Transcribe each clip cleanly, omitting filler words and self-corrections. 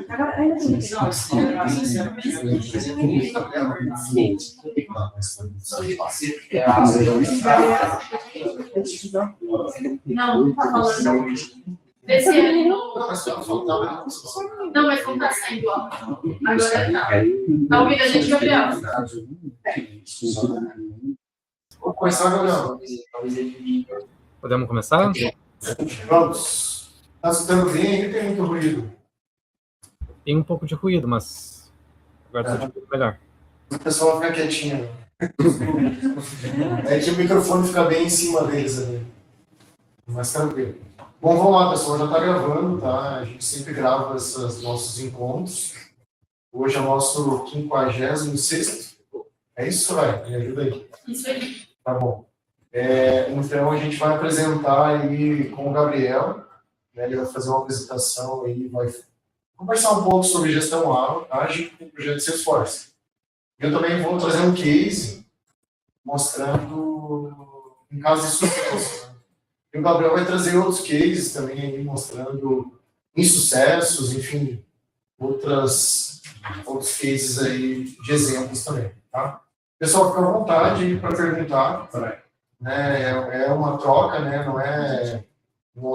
Agora, ainda tem não, tá falando. Esse ano não, mas não tá saindo, ó. Agora tá. Tá ouvindo a gente, Gabriel? Vou começar, Gabriel. Podemos começar? Vamos. Tá escutando bem? Tem muito ruído. Tem um pouco de ruído, mas agora está tudo melhor. O pessoal fica quietinho. É que o microfone fica bem em cima deles ali. Mas tranquilo. Bom, vamos lá, pessoal. Já está gravando, tá? A gente sempre grava esses nossos encontros. Hoje é o nosso 56º. É isso, vai? Me ajuda aí. Isso aí. Tá bom. Então, a gente vai apresentar aí com o Gabriel. Né? Ele vai fazer uma apresentação aí, vai conversar um pouco sobre gestão ágil com o projeto Salesforce. Eu também vou trazer um case mostrando um caso de sucesso. Né? E o Gabriel vai trazer outros cases também aí, mostrando insucessos, enfim, outros cases aí de exemplos também. Tá? Pessoal, fica à vontade para perguntar. Né? É uma troca, né? Não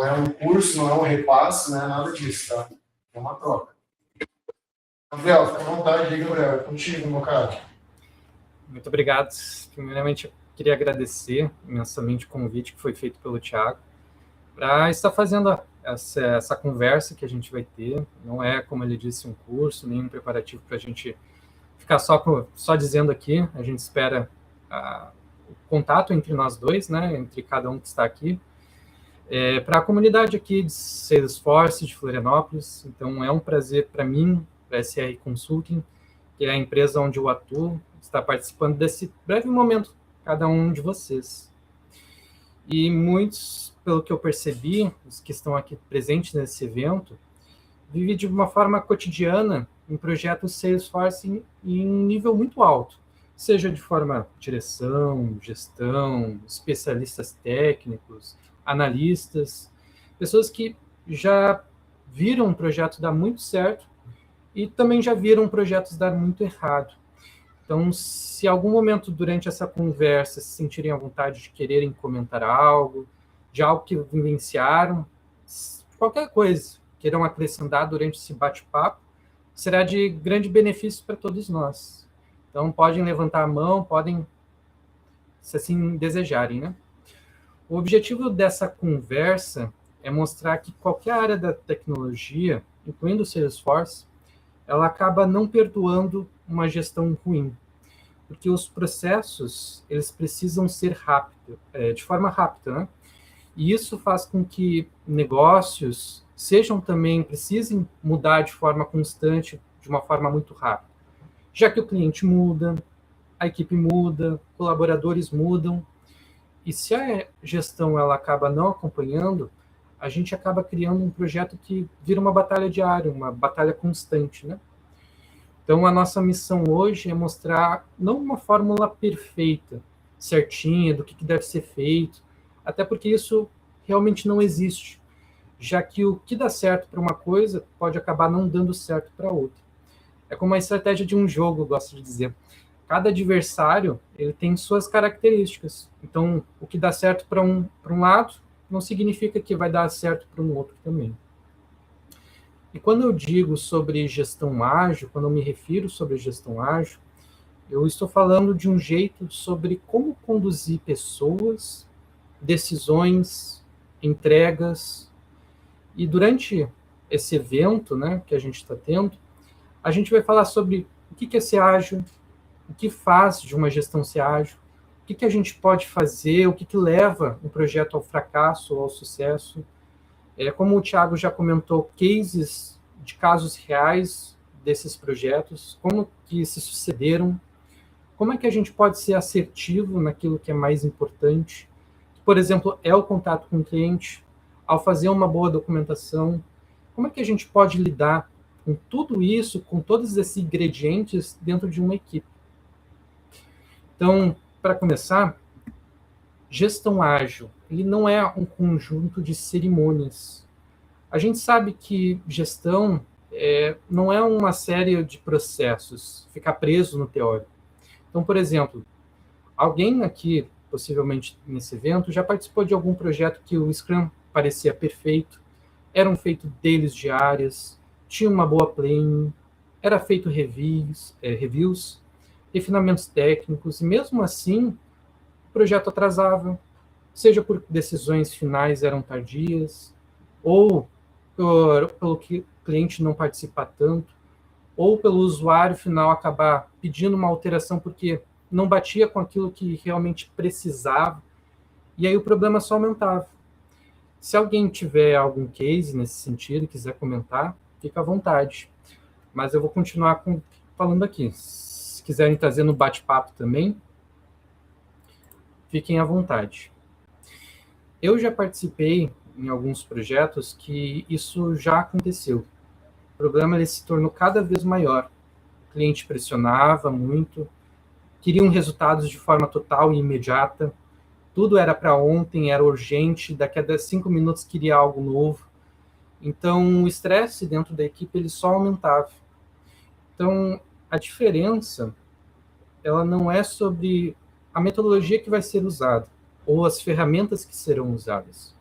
é um curso, não é um repasse, não é nada disso. Tá? É uma troca. Gabriel, fica à vontade aí, Gabriel. É contigo, meu cara. Muito obrigado. Primeiramente, eu queria agradecer imensamente o convite que foi feito pelo Thiago para estar fazendo essa conversa que a gente vai ter. Não é, como ele disse, um curso, nem um preparativo para a gente ficar só dizendo aqui. A gente espera o contato entre nós dois, né, entre cada um que está aqui, para a comunidade aqui de Salesforce, de Florianópolis. Então, é um prazer para mim, para a SR Consulting, que é a empresa onde eu atuo, estar participando desse breve momento, cada um de vocês. E muitos, pelo que eu percebi, os que estão aqui presentes nesse evento, vivem de uma forma cotidiana em projetos Salesforce em um nível muito alto, seja de forma direção, gestão, especialistas técnicos, analistas, pessoas que já viram um projeto dar muito certo e também já viram projetos dar muito errado. Então, se em algum momento durante essa conversa se sentirem à vontade de quererem comentar algo, de algo que vivenciaram, qualquer coisa queiram acrescentar durante esse bate-papo, será de grande benefício para todos nós. Então, podem levantar a mão, podem, se assim desejarem, né? O objetivo dessa conversa é mostrar que qualquer área da tecnologia, incluindo o Salesforce, ela acaba não perdoando uma gestão ruim, porque os processos eles precisam ser de forma rápida, né? E isso faz com que negócios precisem mudar de forma constante, de uma forma muito rápida, já que o cliente muda, a equipe muda, colaboradores mudam, e se a gestão ela acaba não acompanhando, a gente acaba criando um projeto que vira uma batalha diária, uma batalha constante, né? Então, a nossa missão hoje é mostrar não uma fórmula perfeita, certinha, do que deve ser feito, até porque isso realmente não existe, já que o que dá certo para uma coisa pode acabar não dando certo para outra. É como a estratégia de um jogo, eu gosto de dizer. Cada adversário ele tem suas características. Então, o que dá certo para um lado não significa que vai dar certo para um outro também. E quando eu digo sobre gestão ágil, quando eu me refiro sobre gestão ágil, eu estou falando de um jeito sobre como conduzir pessoas, decisões, entregas. E durante esse evento, né, que a gente está tendo, a gente vai falar sobre o que é ser ágil, o que faz de uma gestão ser ágil, o que a gente pode fazer, o que leva um projeto ao fracasso ou ao sucesso. Como o Thiago já comentou, cases de casos reais desses projetos, como que se sucederam, como é que a gente pode ser assertivo naquilo que é mais importante, que por exemplo, é o contato com o cliente, ao fazer uma boa documentação, como é que a gente pode lidar com tudo isso, com todos esses ingredientes dentro de uma equipe? Então, para começar, gestão ágil, ele não é um conjunto de cerimônias. A gente sabe que gestão não é uma série de processos, ficar preso no teórico. Então, por exemplo, alguém aqui, possivelmente nesse evento, já participou de algum projeto que o Scrum parecia perfeito, eram feitos deles diárias, tinha uma boa planning, era feito reviews, refinamentos técnicos, e mesmo assim, o projeto atrasava, seja por decisões finais eram tardias, ou pelo que o cliente não participar tanto, ou pelo usuário final acabar pedindo uma alteração porque não batia com aquilo que realmente precisava, e aí o problema só aumentava. Se alguém tiver algum case nesse sentido e quiser comentar, fica à vontade. Mas eu vou continuar falando aqui. Se quiserem trazer no bate-papo também, fiquem à vontade. Eu já participei em alguns projetos que isso já aconteceu. O problema ele se tornou cada vez maior. O cliente pressionava muito, queriam resultados de forma total e imediata, tudo era para ontem, era urgente, daqui a 5 minutos queria algo novo. Então, o estresse dentro da equipe ele só aumentava. Então, a diferença ela não é sobre a metodologia que vai ser usada ou as ferramentas que serão usadas.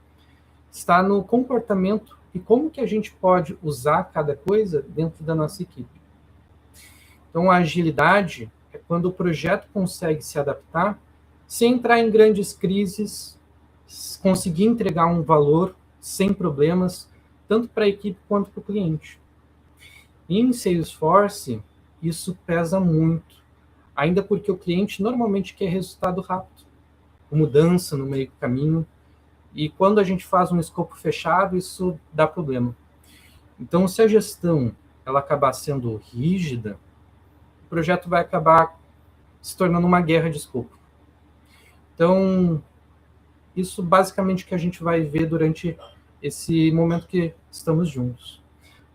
Está no comportamento e como que a gente pode usar cada coisa dentro da nossa equipe. Então, a agilidade é quando o projeto consegue se adaptar sem entrar em grandes crises, conseguir entregar um valor sem problemas, tanto para a equipe quanto para o cliente. E em Salesforce, isso pesa muito, ainda porque o cliente normalmente quer resultado rápido, mudança no meio do caminho, e quando a gente faz um escopo fechado, isso dá problema. Então, se a gestão ela acabar sendo rígida, o projeto vai acabar se tornando uma guerra de escopo. Então, isso basicamente que a gente vai ver durante esse momento que estamos juntos.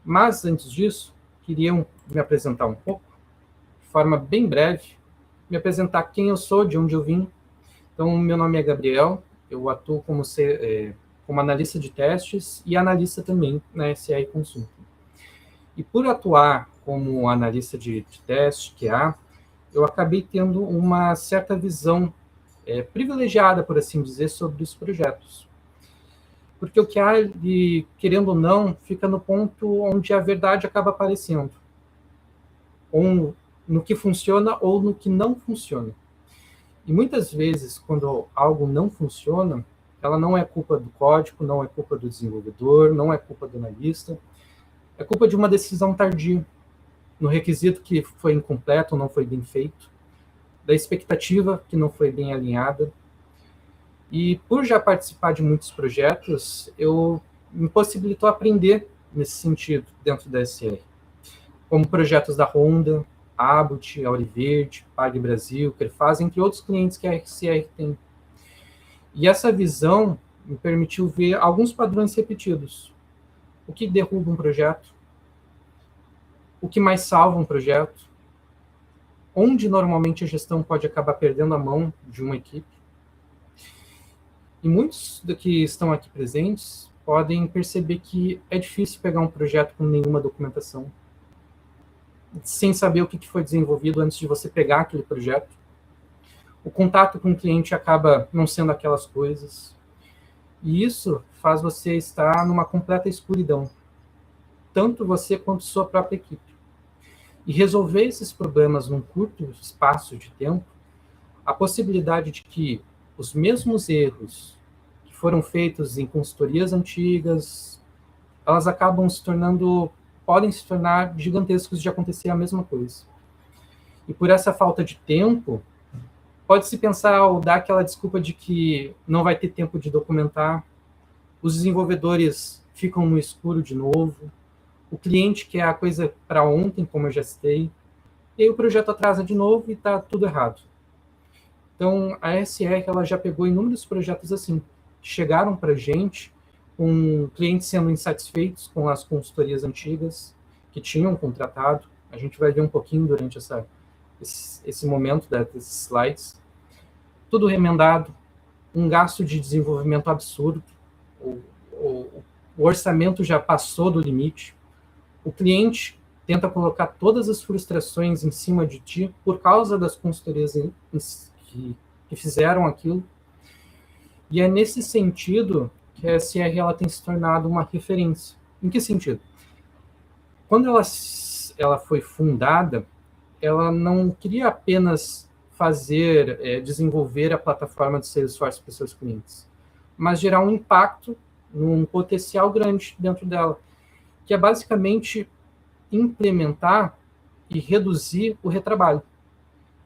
Mas, antes disso, queria me apresentar um pouco, de forma bem breve, me apresentar quem eu sou, de onde eu vim. Então, meu nome é Gabriel, eu atuo como analista de testes e analista também na SR Consulting. E por atuar como analista de teste, QA, eu acabei tendo uma certa visão privilegiada, por assim dizer, sobre os projetos. Porque o QA, querendo ou não, fica no ponto onde a verdade acaba aparecendo. Ou no que funciona ou no que não funciona. E muitas vezes, quando algo não funciona, ela não é culpa do código, não é culpa do desenvolvedor, não é culpa do analista, é culpa de uma decisão tardia, no requisito que foi incompleto, não foi bem feito, da expectativa que não foi bem alinhada. E por já participar de muitos projetos, me possibilitou aprender nesse sentido dentro da SR. Como projetos da Honda, Abut, Auriverde, Pag Brasil, Crefaz, entre outros clientes que a SR tem. E essa visão me permitiu ver alguns padrões repetidos. O que derruba um projeto? O que mais salva um projeto? Onde normalmente a gestão pode acabar perdendo a mão de uma equipe. E muitos do que estão aqui presentes podem perceber que é difícil pegar um projeto com nenhuma documentação, sem saber o que foi desenvolvido antes de você pegar aquele projeto. O contato com o cliente acaba não sendo aquelas coisas. E isso faz você estar numa completa escuridão, tanto você quanto sua própria equipe. E resolver esses problemas num curto espaço de tempo, a possibilidade de que os mesmos erros que foram feitos em consultorias antigas, elas podem se tornar gigantescos de acontecer a mesma coisa. E por essa falta de tempo, pode-se pensar ou dar aquela desculpa de que não vai ter tempo de documentar, os desenvolvedores ficam no escuro de novo, o cliente quer a coisa para ontem, como eu já citei, e aí o projeto atrasa de novo e está tudo errado. Então, a SR ela já pegou inúmeros projetos assim, que chegaram para a gente com clientes sendo insatisfeitos com as consultorias antigas que tinham contratado. A gente vai ver um pouquinho durante esse momento desses slides. Tudo remendado, um gasto de desenvolvimento absurdo, o orçamento já passou do limite, o cliente tenta colocar todas as frustrações em cima de ti por causa das consultorias que fizeram aquilo. E é nesse sentido que a SR ela tem se tornado uma referência. Em que sentido? Quando ela foi fundada, ela não queria apenas desenvolver a plataforma de Salesforce para os seus clientes, mas gerar um impacto, um potencial grande dentro dela, que é basicamente implementar e reduzir o retrabalho,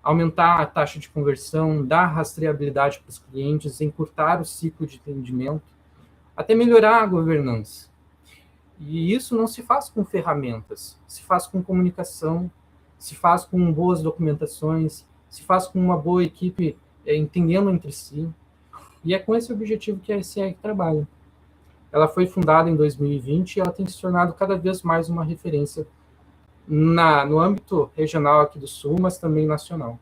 aumentar a taxa de conversão, dar rastreabilidade para os clientes, encurtar o ciclo de atendimento, até melhorar a governança. E isso não se faz com ferramentas, se faz com comunicação, se faz com boas documentações, se faz com uma boa equipe entendendo entre si. E é com esse objetivo que a SR trabalha. Ela foi fundada em 2020 e ela tem se tornado cada vez mais uma referência no âmbito regional aqui do Sul, mas também nacional.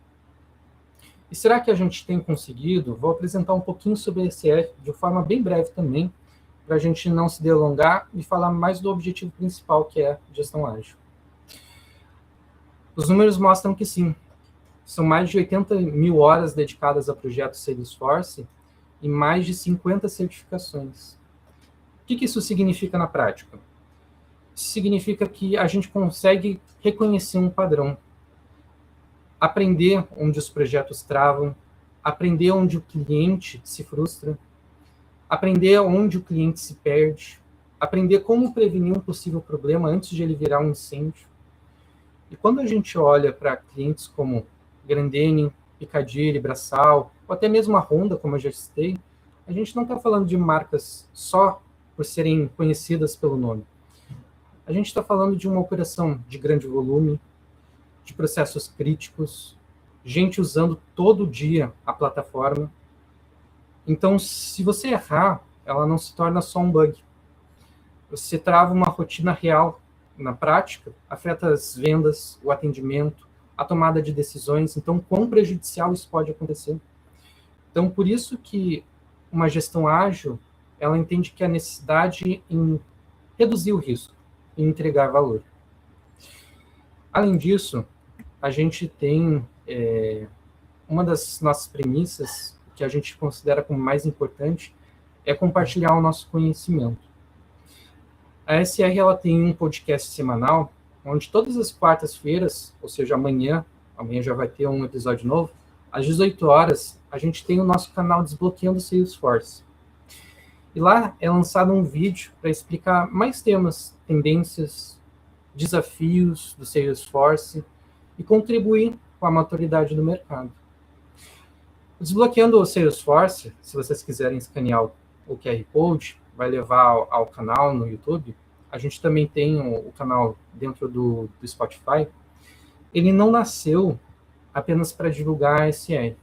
E será que a gente tem conseguido? Vou apresentar um pouquinho sobre a SR de forma bem breve também, para a gente não se delongar e falar mais do objetivo principal, que é gestão ágil. Os números mostram que sim, são mais de 80 mil horas dedicadas a projetos Salesforce e mais de 50 certificações. O que isso significa na prática? Isso significa que a gente consegue reconhecer um padrão, aprender onde os projetos travam, aprender onde o cliente se frustra, aprender onde o cliente se perde, aprender como prevenir um possível problema antes de ele virar um incêndio. E quando a gente olha para clientes como Grendene, Piccadilly, Braçal, ou até mesmo a Honda, como eu já citei, a gente não está falando de marcas só por serem conhecidas pelo nome. A gente está falando de uma operação de grande volume, de processos críticos, gente usando todo dia a plataforma. Então, se você errar, ela não se torna só um bug. Você trava uma rotina real na prática, afeta as vendas, o atendimento, a tomada de decisões. Então, quão prejudicial isso pode acontecer? Então, por isso que uma gestão ágil, ela entende que a necessidade em reduzir o risco e entregar valor. Além disso, a gente tem uma das nossas premissas, que a gente considera como mais importante, é compartilhar o nosso conhecimento. A SR ela tem um podcast semanal, onde todas as quartas-feiras, ou seja, amanhã já vai ter um episódio novo, às 18 horas, a gente tem o nosso canal Desbloqueando Salesforce. E lá é lançado um vídeo para explicar mais temas, tendências, desafios do Salesforce e contribuir com a maturidade do mercado. Desbloqueando o Salesforce, se vocês quiserem escanear o QR Code, vai levar ao canal no YouTube. A gente também tem o canal dentro do Spotify. Ele não nasceu apenas para divulgar a SR,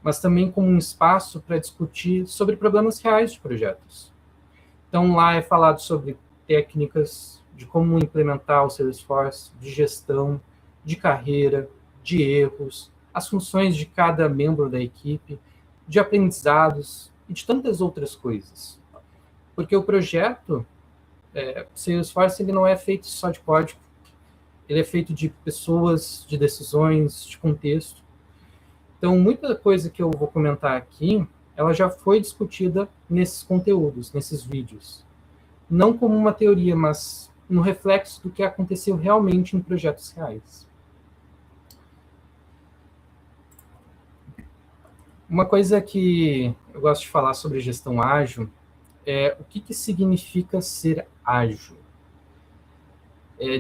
mas também como um espaço para discutir sobre problemas reais de projetos. Então, lá é falado sobre técnicas de como implementar o Salesforce, de gestão, de carreira, de erros, as funções de cada membro da equipe, de aprendizados e de tantas outras coisas. Porque o projeto Salesforce ele não é feito só de código, ele é feito de pessoas, de decisões, de contexto. Então, muita coisa que eu vou comentar aqui, ela já foi discutida nesses conteúdos, nesses vídeos. Não como uma teoria, mas no reflexo do que aconteceu realmente em projetos reais. Uma coisa que eu gosto de falar sobre gestão ágil é o que significa ser ágil.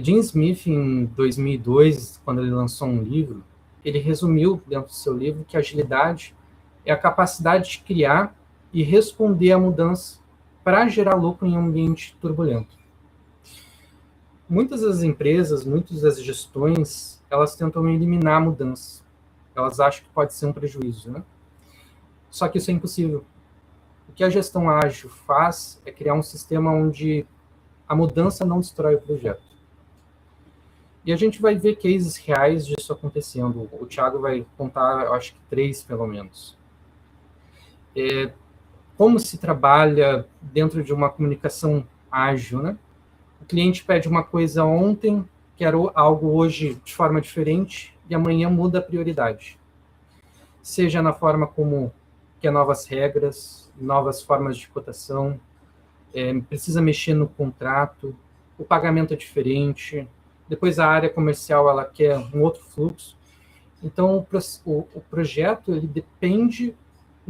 Jim Smith, em 2002, quando ele lançou um livro, ele resumiu dentro do seu livro que a agilidade é a capacidade de criar e responder à mudança para gerar lucro em um ambiente turbulento. Muitas das empresas, muitas das gestões, elas tentam eliminar a mudança. elas acham que pode ser um prejuízo, né? Só que isso é impossível. O que a gestão ágil faz é criar um sistema onde a mudança não destrói o projeto. E a gente vai ver cases reais disso acontecendo. O Thiago vai contar, eu acho que 3, pelo menos. Como se trabalha dentro de uma comunicação ágil, né? O cliente pede uma coisa ontem, quer algo hoje de forma diferente, e amanhã muda a prioridade. Seja na forma como quer novas regras, novas formas de cotação, precisa mexer no contrato, o pagamento é diferente, depois a área comercial ela quer um outro fluxo. Então, o projeto ele depende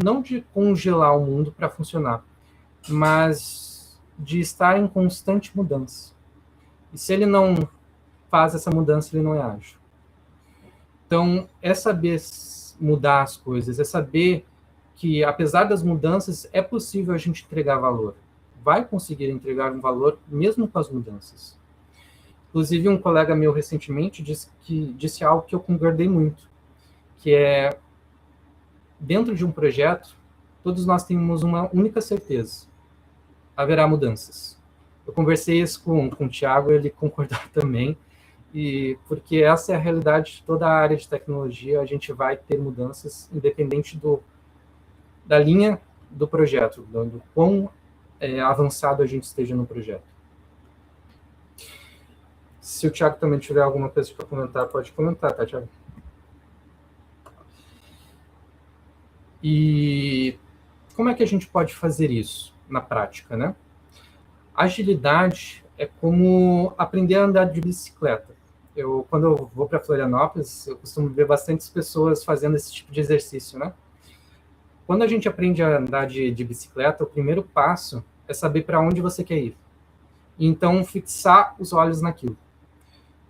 não de congelar o mundo para funcionar, mas de estar em constante mudança. E se ele não faz essa mudança, ele não é ágil. Então, é saber mudar as coisas, é saber que, apesar das mudanças, é possível a gente entregar valor. Vai conseguir entregar um valor mesmo com as mudanças. Inclusive, um colega meu recentemente disse algo que eu concordei muito, que é, dentro de um projeto, todos nós temos uma única certeza: haverá mudanças. Eu conversei isso com o Thiago, ele concordou também, porque essa é a realidade de toda a área de tecnologia, a gente vai ter mudanças, independente da linha do projeto, do quão avançado a gente esteja no projeto. Se o Thiago também tiver alguma coisa para comentar, pode comentar, tá, Thiago? E como é que a gente pode fazer isso na prática, né? Agilidade é como aprender a andar de bicicleta. Quando eu vou para Florianópolis, eu costumo ver bastantes pessoas fazendo esse tipo de exercício, né? Quando a gente aprende a andar de bicicleta, o primeiro passo é saber para onde você quer ir. E então, fixar os olhos naquilo.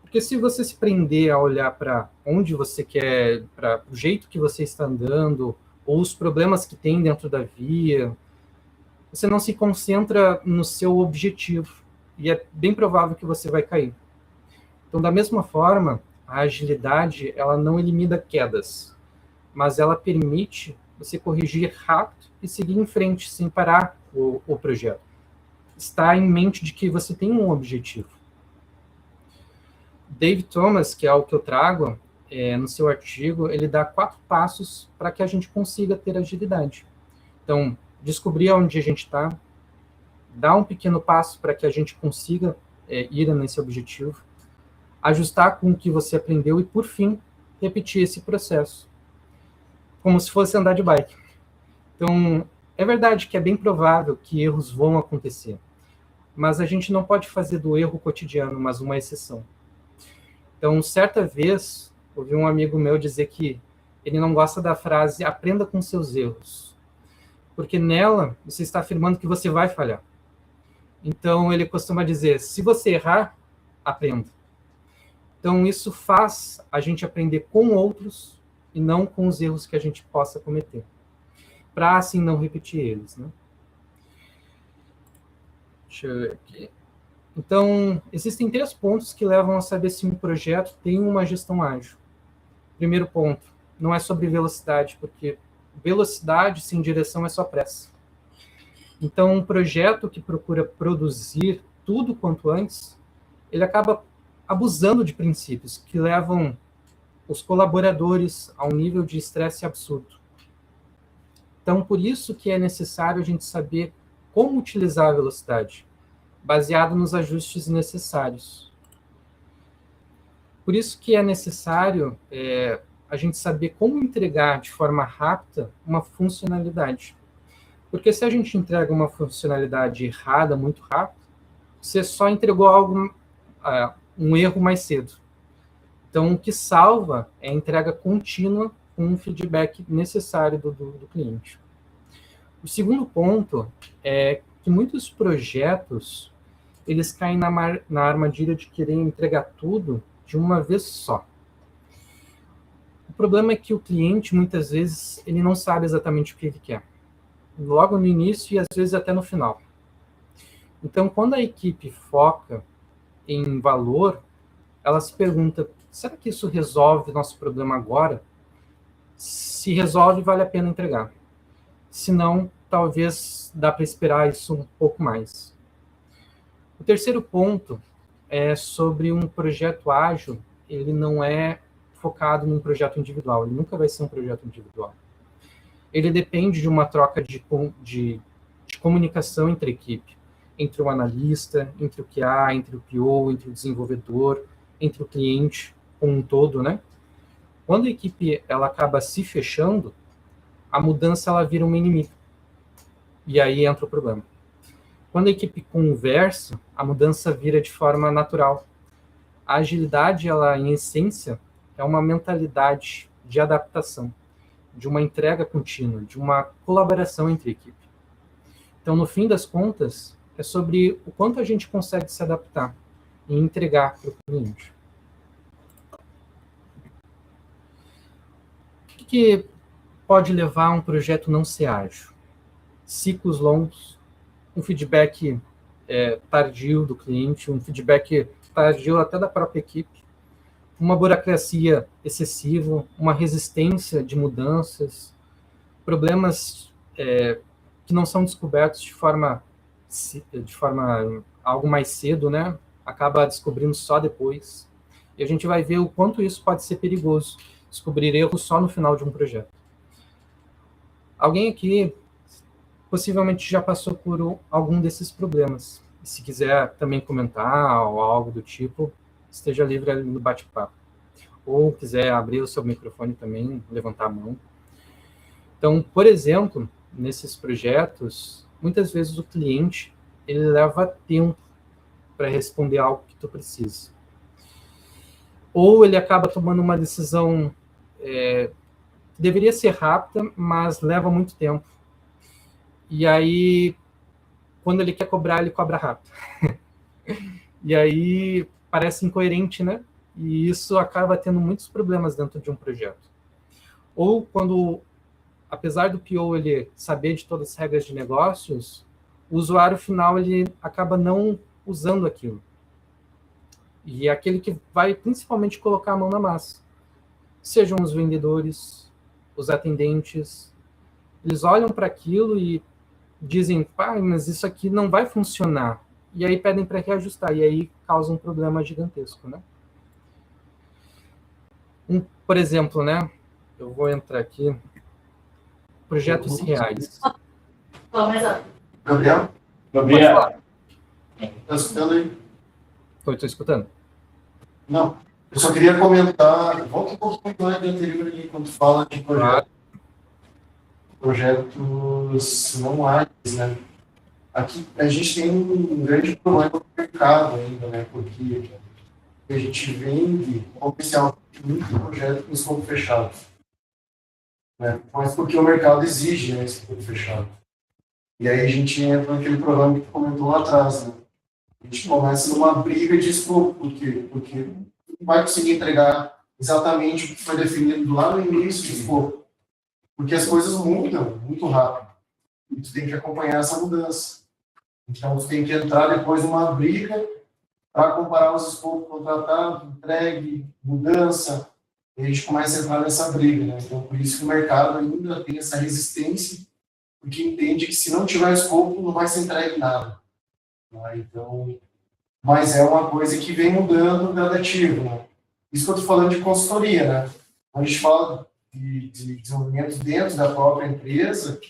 Porque se você se prender a olhar para onde você quer, para o jeito que você está andando, ou os problemas que tem dentro da via, você não se concentra no seu objetivo. E é bem provável que você vai cair. Então, da mesma forma, a agilidade, ela não elimina quedas, mas ela permite você corrigir rápido e seguir em frente, sem parar o projeto. Está em mente de que você tem um objetivo. David Thomas, que é o que eu trago no seu artigo, ele dá 4 passos para que a gente consiga ter agilidade. Então, descobrir onde a gente está, dar um pequeno passo para que a gente consiga ir nesse objetivo, ajustar com o que você aprendeu e, por fim, repetir esse processo, como se fosse andar de bike. Então, é verdade que é bem provável que erros vão acontecer, mas a gente não pode fazer do erro cotidiano, mas uma exceção. Então, certa vez, ouvi um amigo meu dizer que ele não gosta da frase "aprenda com seus erros", porque nela você está afirmando que você vai falhar. Então, ele costuma dizer, se você errar, aprenda. Então, isso faz a gente aprender com outros e não com os erros que a gente possa cometer, para assim não repetir eles, né? Deixa eu ver aqui. Então, existem 3 pontos que levam a saber se um projeto tem uma gestão ágil. Primeiro ponto, não é sobre velocidade, porque velocidade sem direção é só pressa. Então, um projeto que procura produzir tudo quanto antes, ele acaba abusando de princípios que levam os colaboradores a um nível de estresse absurdo. Então, por isso que é necessário a gente saber como utilizar a velocidade, baseado nos ajustes necessários. Por isso que é necessário a gente saber como entregar de forma rápida uma funcionalidade. Porque se a gente entrega uma funcionalidade errada muito rápido, você só entregou algo, um erro mais cedo. Então, o que salva é a entrega contínua com um feedback necessário do cliente. O segundo ponto é que muitos projetos eles caem na armadilha de querer entregar tudo de uma vez só. O problema é que o cliente, muitas vezes, ele não sabe exatamente o que ele quer. Logo no início e às vezes até no final. Então, quando a equipe foca em valor, ela se pergunta, será que isso resolve nosso problema agora? Se resolve, vale a pena entregar. Se não, talvez dá para esperar isso um pouco mais. O terceiro ponto é sobre um projeto ágil. Ele não é focado num projeto individual, ele nunca vai ser um projeto individual. Ele depende de uma troca de comunicação entre a equipe, entre o analista, entre o QA, entre o PO, entre o desenvolvedor, entre o cliente como um todo, né? Quando a equipe ela acaba se fechando, a mudança ela vira uma inimiga. E aí entra o problema. Quando a equipe conversa, a mudança vira de forma natural. A agilidade, ela, em essência, é uma mentalidade de adaptação, de uma entrega contínua, de uma colaboração entre a equipe. Então, no fim das contas, é sobre o quanto a gente consegue se adaptar e entregar para o cliente. O que pode levar a um projeto não ser ágil? Ciclos longos, um feedback tardio do cliente, um feedback tardio até da própria equipe, uma burocracia excessiva, uma resistência de mudanças, problemas que não são descobertos de forma algo mais cedo, né? Acaba descobrindo só depois. E a gente vai ver o quanto isso pode ser perigoso, descobrir erros só no final de um projeto. Alguém aqui possivelmente já passou por algum desses problemas. E se quiser também comentar ou algo do tipo, esteja livre ali no bate-papo. Ou quiser abrir o seu microfone também, levantar a mão. Então, por exemplo, nesses projetos, muitas vezes o cliente ele leva tempo para responder algo que tu precisa. Ou ele acaba tomando uma decisão que deveria ser rápida, mas leva muito tempo. E aí, quando ele quer cobrar, ele cobra rápido. E aí, parece incoerente, né? E isso acaba tendo muitos problemas dentro de um projeto. Ou quando, apesar do PO ele saber de todas as regras de negócios, o usuário final ele acaba não usando aquilo. E é aquele que vai principalmente colocar a mão na massa. Sejam os vendedores, os atendentes, eles olham para aquilo e dizem, mas isso aqui não vai funcionar. E aí pedem para reajustar, e aí causa um problema gigantesco, né? Por exemplo, né? Eu vou entrar aqui. Projetos reais. Gabriel? Está escutando aí? Estou escutando. Não. Eu só queria comentar, volta um pouquinho mais do anterior ali, quando fala de projetos não ágeis, né? Aqui a gente tem um grande problema no mercado ainda, né? Porque a gente vende oficialmente muito projeto com escopo fechado, né? Mas porque o mercado exige, né, esse escopo fechado. E aí a gente entra naquele problema que tu comentou lá atrás, né? A gente começa numa briga de escopo, porque não vai conseguir entregar exatamente o que foi definido lá no início do escopo. Porque as coisas mudam muito rápido. E tu tem que acompanhar essa mudança. Então, tu tem que entrar depois numa briga para comparar os escopos contratados, entregue, mudança. E a gente começa a entrar nessa briga, né? Então, por isso que o mercado ainda tem essa resistência, porque entende que se não tiver escopo, não vai ser entregue nada. Então, mas é uma coisa que vem mudando gradativo, né? Isso que eu estou falando de consultoria, né? Quando a gente fala de desenvolvimento dentro da própria empresa,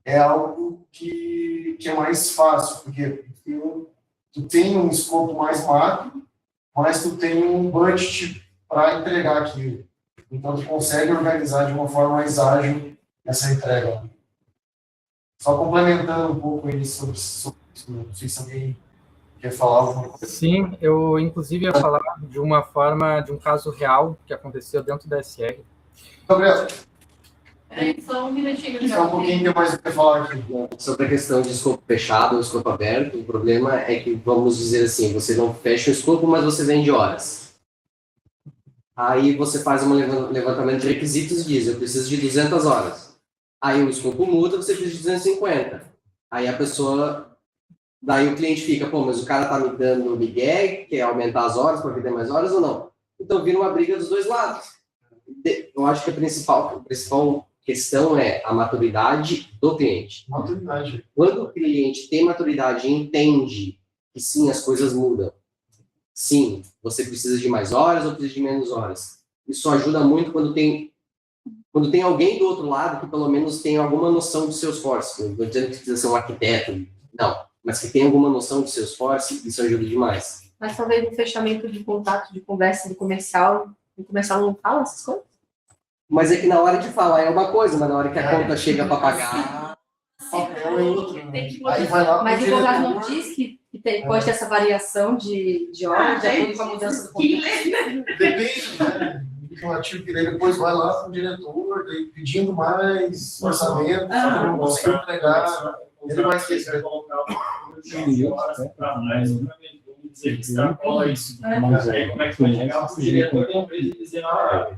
é algo que é mais fácil, porque tu tem um escopo mais macro, mas tu tem um budget para entregar aquilo. Então, tu consegue organizar de uma forma mais ágil essa entrega. Só complementando um pouco aí sobre isso, não sei se alguém quer falar alguma coisa. Sim, eu inclusive ia falar de uma forma, de um caso real que aconteceu dentro da SR. Gabriel, só um minutinho. só um pouquinho que mais eu quero falar aqui. Sobre a questão de escopo fechado ou escopo aberto, o problema é que, vamos dizer assim, você não fecha o escopo, mas você vende horas. Aí você faz um levantamento de requisitos e diz, eu preciso de 200 horas. Aí o escopo muda, você precisa de 250. Aí a pessoa, daí o cliente fica, mas o cara tá me dando migué, quer aumentar as horas para vender mais horas ou não? Então vira uma briga dos dois lados. Eu acho que a principal questão é a maturidade do cliente. Maturidade. Quando o cliente tem maturidade e entende que sim, as coisas mudam, sim, você precisa de mais horas ou precisa de menos horas. Isso ajuda muito quando tem alguém do outro lado que pelo menos tem alguma noção do Salesforce. Não estou dizendo que precisa ser um arquiteto, não, mas que tem alguma noção do Salesforce, isso ajuda demais. Mas talvez no fechamento de contato, de conversa, de comercial, o comercial não fala essas coisas? Mas é que na hora de falar é uma coisa, mas na hora que a conta chega para pagar... Papel é outro. Aí vai lá Mas pro o contrato diretor. não diz que pode ter essa variação de horas, de acordo com a mudança do contrato? Depende, né? O ativo que daí depois vai lá pro diretor, daí pedindo mais orçamento, não conseguiu entregar, ele vai esquecer. Extrapola isso. Mas aí, como é que vai chegar para o diretor da empresa e dizer, era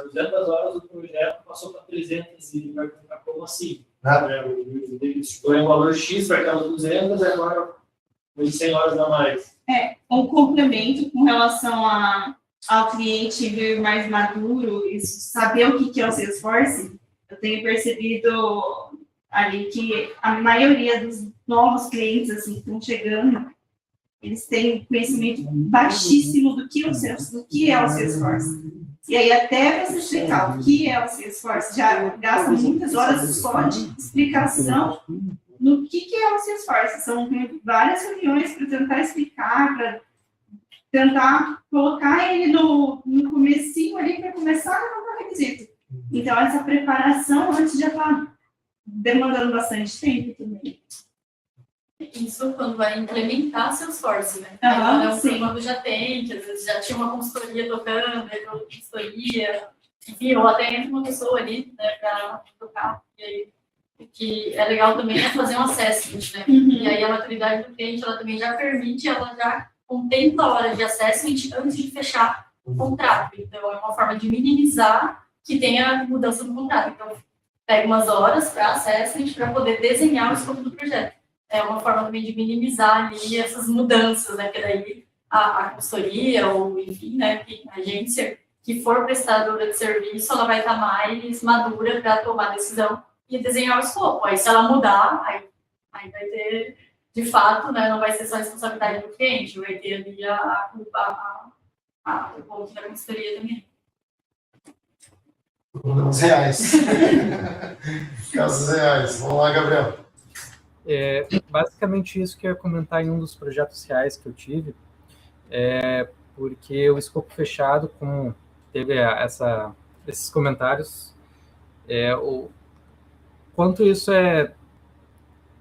200 horas do projeto, passou para 300 e vai ficar como assim? O David escolheu um valor X para aquelas 200 e agora foi 100 horas a mais. Um complemento com relação ao cliente vir mais maduro e saber o que é o Salesforce, eu tenho percebido ali que a maioria dos novos clientes assim, que estão chegando, eles têm conhecimento baixíssimo do que é o Salesforce. E aí, até você explicar o que é o Salesforce, já gasta muitas horas só de explicação no que é o Salesforce. São várias reuniões para tentar explicar, para tentar colocar ele no comecinho ali para começar a dar requisito. Então, essa preparação antes já está demandando bastante tempo também. Isso quando vai implementar Salesforce, né? Quando já tem, que às vezes já tinha uma consultoria tocando, aí outra consultoria, enfim, ou até entra uma pessoa ali, né, para tocar. E aí, o que é legal também é fazer um assessment, né? E aí a maturidade do cliente, ela também já permite, ela já contempla a hora de assessment antes de fechar o contrato. Então, é uma forma de minimizar que tenha mudança no contrato. Então, pega umas horas para assessment para poder desenhar o escopo do projeto. É uma forma também de minimizar ali essas mudanças, né? Que daí a consultoria ou, enfim, né? A agência que for prestadora de serviço, ela vai estar mais madura para tomar decisão e desenhar o escopo. Aí, se ela mudar, aí vai ter, de fato, né? Não vai ser só a responsabilidade do cliente, vai ter ali o ponto da consultoria também. Problemas reais. Casos reais. Vamos lá, Gabriel. Basicamente isso que eu ia comentar em um dos projetos reais que eu tive, porque o escopo fechado, como teve esses comentários, o quanto isso é,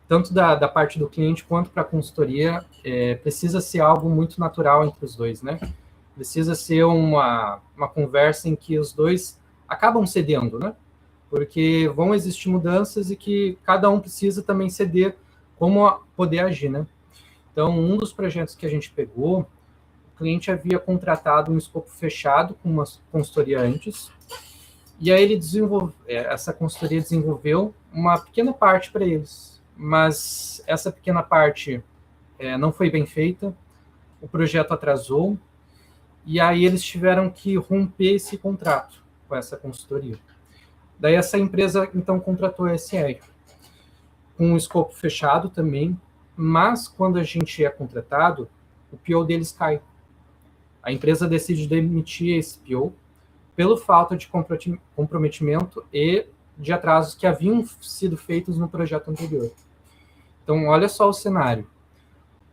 tanto da parte do cliente quanto para a consultoria, precisa ser algo muito natural entre os dois, né? Precisa ser uma conversa em que os dois acabam cedendo, né? Porque vão existir mudanças e que cada um precisa também ceder como poder agir, né? Então, um dos projetos que a gente pegou, o cliente havia contratado um escopo fechado com uma consultoria antes, e aí essa consultoria desenvolveu uma pequena parte para eles, mas essa pequena parte não foi bem feita, o projeto atrasou, e aí eles tiveram que romper esse contrato com essa consultoria. Daí essa empresa, então, contratou a SR, com um escopo fechado também, mas quando a gente é contratado, o PO deles cai. A empresa decide demitir esse PO pelo falta de comprometimento e de atrasos que haviam sido feitos no projeto anterior. Então, olha só o cenário.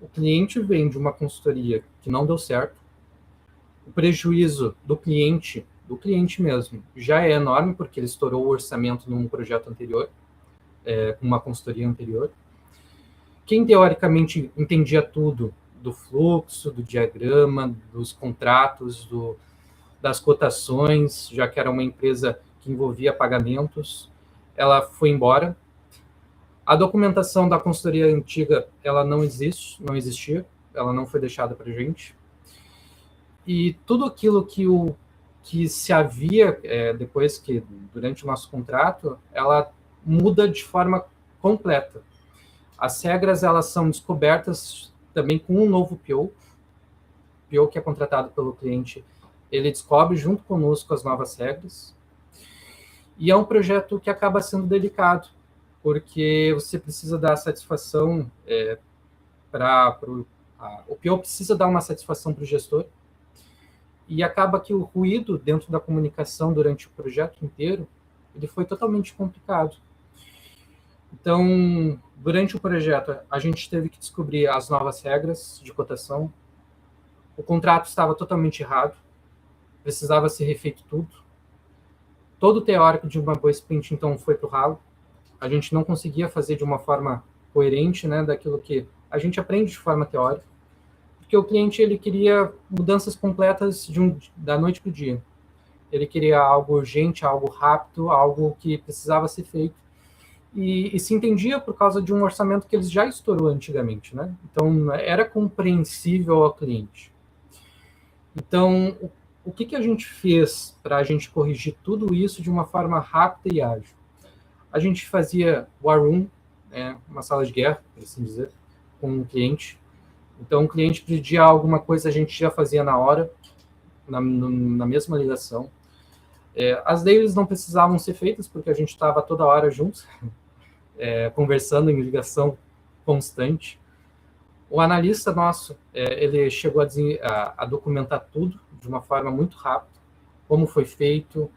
O cliente vem de uma consultoria que não deu certo, o prejuízo do cliente mesmo, já é enorme, porque ele estourou o orçamento num projeto anterior, uma consultoria anterior. Quem, teoricamente, entendia tudo do fluxo, do diagrama, dos contratos, das cotações, já que era uma empresa que envolvia pagamentos, ela foi embora. A documentação da consultoria antiga, ela não existia, ela não foi deixada para a gente. E tudo aquilo que se havia depois que, durante o nosso contrato, ela muda de forma completa. As regras, elas são descobertas também com um novo PO que é contratado pelo cliente, ele descobre junto conosco as novas regras, e é um projeto que acaba sendo delicado, porque você precisa dar satisfação o PO precisa dar uma satisfação para o gestor, e acaba que o ruído dentro da comunicação durante o projeto inteiro, ele foi totalmente complicado. Então, durante o projeto, a gente teve que descobrir as novas regras de cotação, o contrato estava totalmente errado, precisava ser refeito tudo, todo o teórico de uma boa sprint, então, foi para o ralo, a gente não conseguia fazer de uma forma coerente, né, daquilo que a gente aprende de forma teórica, porque o cliente ele queria mudanças completas da noite para o dia. Ele queria algo urgente, algo rápido, algo que precisava ser feito. E se entendia por causa de um orçamento que eles já estourou antigamente, né? Então, era compreensível ao cliente. Então, o que a gente fez para a gente corrigir tudo isso de uma forma rápida e ágil? A gente fazia War Room, uma sala de guerra, por assim dizer, com um cliente. Então, o cliente pedia alguma coisa, a gente já fazia na hora, na mesma ligação. As dailies não precisavam ser feitas, porque a gente estava toda hora juntos, conversando em ligação constante. O analista nosso, ele chegou a documentar tudo de uma forma muito rápida, como foi feito,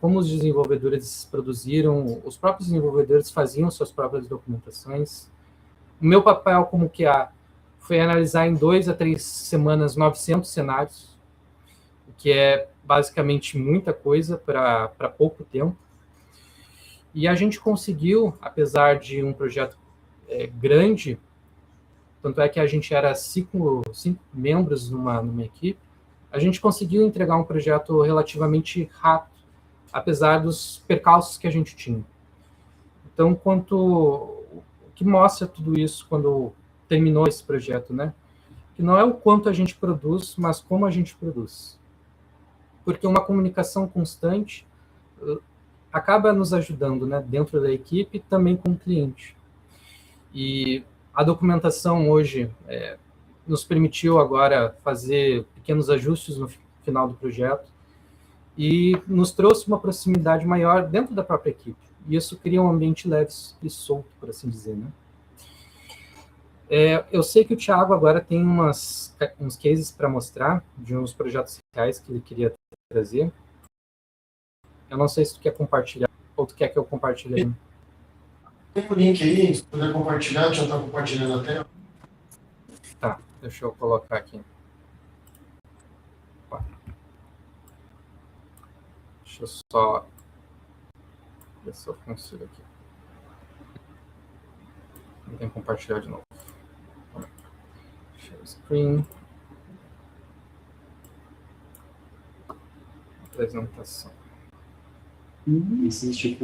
como os desenvolvedores produziram, os próprios desenvolvedores faziam suas próprias documentações. O meu papel como QA foi analisar em 2 a 3 semanas 900 cenários, o que é basicamente muita coisa para pouco tempo. E a gente conseguiu, apesar de um projeto grande, tanto é que a gente era 5 membros numa equipe, a gente conseguiu entregar um projeto relativamente rápido, apesar dos percalços que a gente tinha. Então, o que mostra tudo isso quando terminou esse projeto, né? Que não é o quanto a gente produz, mas como a gente produz. Porque uma comunicação constante acaba nos ajudando, né, dentro da equipe e também com o cliente. E a documentação hoje nos permitiu agora fazer pequenos ajustes no final do projeto e nos trouxe uma proximidade maior dentro da própria equipe. E isso cria um ambiente leve e solto, por assim dizer, né? Eu sei que o Thiago agora tem uns cases para mostrar de uns projetos reais que ele queria trazer. Eu não sei se tu quer compartilhar ou tu quer que eu compartilhe. Tem o link aí, se puder compartilhar, já está compartilhando a tela. Tá, deixa eu colocar aqui. Deixa eu só ver se eu consigo aqui. Não tem que compartilhar de novo. Share screen. Apresentação. Existe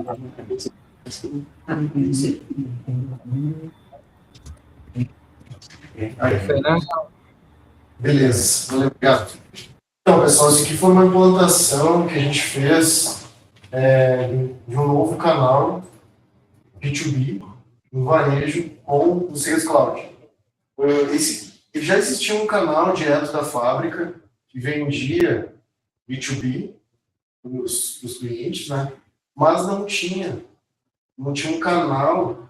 Beleza, valeu, obrigado. Então, pessoal, isso aqui foi uma implantação que a gente fez de um novo canal B2B no varejo com o Sales Cloud. Já existia um canal direto da fábrica que vendia B2B para os clientes, né? Mas não tinha um canal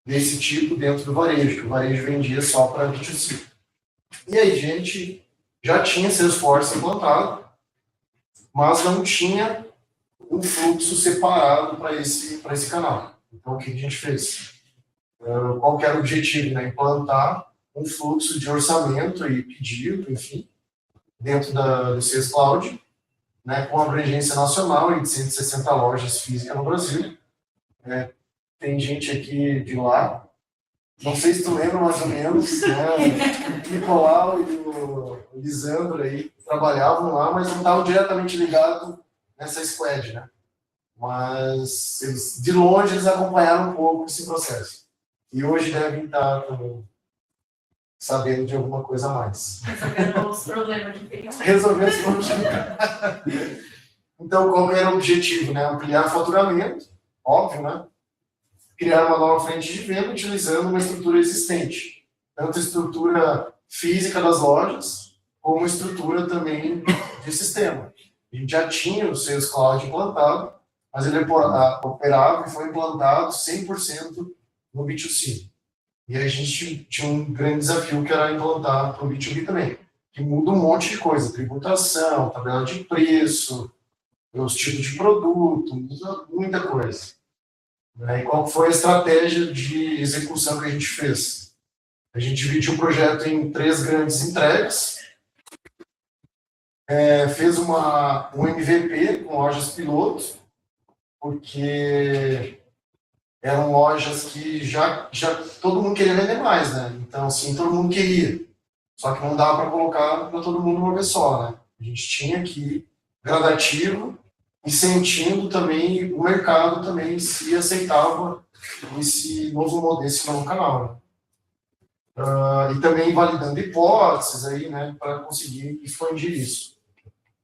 desse tipo dentro do varejo, que o varejo vendia só para B2C. E aí a gente já tinha Salesforce implantado, mas não tinha um fluxo separado para esse canal. Então, o que a gente fez? Qual que era o objetivo? Né? Implantar um fluxo de orçamento e pedido, enfim, dentro do Sales Cloud, né, com abrangência nacional e de 160 lojas físicas no Brasil. Tem gente aqui de lá, não sei se tu lembra mais ou menos, né, o Nicolau e o Lisandro aí trabalhavam lá, mas não estavam diretamente ligados nessa squad, né? Mas de longe eles acompanharam um pouco esse processo. E hoje devem estar sabendo de alguma coisa a mais. Resolvendo os problemas de pegar. Resolvendo os problemas. Então, qual era o objetivo? Né? Ampliar faturamento, óbvio, né? Criar uma nova frente de venda utilizando uma estrutura existente. Tanto a estrutura física das lojas, como estrutura também de sistema. A gente já tinha o Sales Cloud implantado, mas ele operava e foi implantado 100% no B2C. E aí a gente tinha um grande desafio que era implantar para o B2B também, que muda um monte de coisa, tributação, tabela de preço, os tipos de produto, muda muita coisa. E qual foi a estratégia de execução que a gente fez? A gente dividiu o projeto em 3 grandes entregas, fez um MVP com lojas piloto, porque eram lojas que já todo mundo queria vender mais, né? Então, assim, todo mundo queria. Só que não dava para colocar para todo mundo uma vez só, né? A gente tinha que ir gradativo e sentindo também o mercado também se aceitava esse novo modelo, esse novo canal, né? E também validando hipóteses aí, né, para conseguir expandir isso.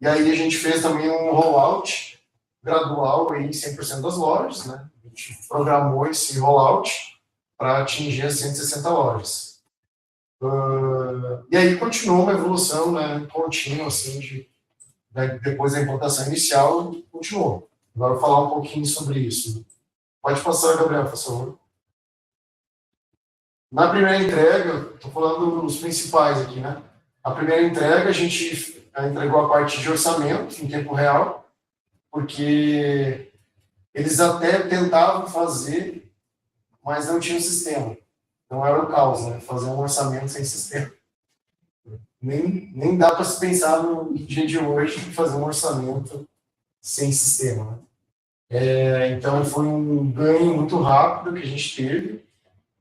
E aí a gente fez também um rollout gradual aí em 100% das lojas, né? A gente programou esse rollout para atingir as 160 lojas. E aí continuou uma evolução, né, contínua, assim, depois da implantação inicial, continuou. Agora eu vou falar um pouquinho sobre isso. Pode passar, Gabriel, por favor. Na primeira entrega, estou falando dos principais aqui, né? A primeira entrega, a gente entregou a parte de orçamento em tempo real, porque eles até tentavam fazer, mas não tinham sistema. Então era o caos, né? Fazer um orçamento sem sistema. Nem dá para se pensar no dia de hoje de fazer um orçamento sem sistema, né? Então foi um ganho muito rápido que a gente teve,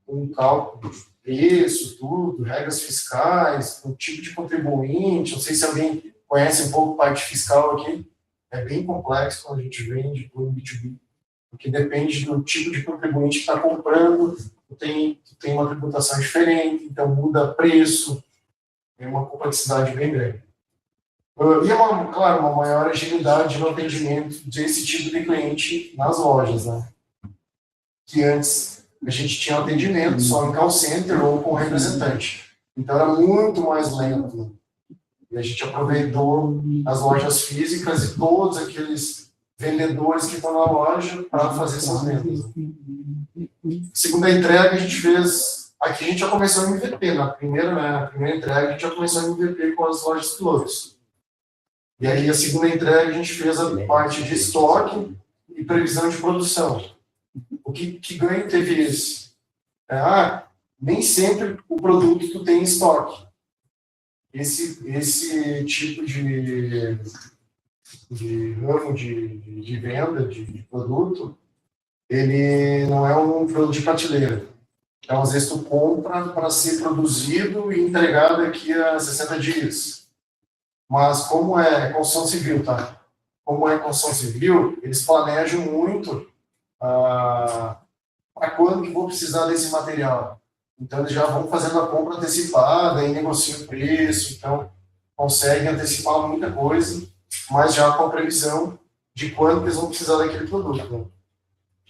um cálculo de preço, tudo, regras fiscais, o tipo de contribuinte. Não sei se alguém conhece um pouco a parte fiscal aqui. É bem complexo quando a gente vende para o B2B, porque depende do tipo de contribuinte que está comprando, tem uma tributação diferente, então muda preço, é uma complexidade bem grande. E, claro, uma maior agilidade no atendimento desse tipo de cliente nas lojas, né? Que antes a gente tinha atendimento só em call center ou com representante. Então era muito mais lento. E a gente aproveitou as lojas físicas e todos aqueles vendedores que estão na loja para fazer essas vendas. Segunda entrega a gente fez... Aqui a gente já começou em MVP. Na primeira entrega a gente já começou em MVP com as lojas pilotos. E aí a segunda entrega a gente fez a parte de estoque e previsão de produção. O que ganho teve esse? Nem sempre o produto tu tem em estoque. Esse tipo de ramo de venda de produto, ele não é um produto de prateleira. Então, às vezes, tu compra para ser produzido e entregado daqui a 60 dias. Mas como é construção civil, tá? Como é construção civil, eles planejam muito para quando que vou precisar desse material. Então, eles já vão fazendo a compra antecipada e negociam o preço. Então, conseguem antecipar muita coisa, mas já com a previsão de quando eles vão precisar daquele produto, né?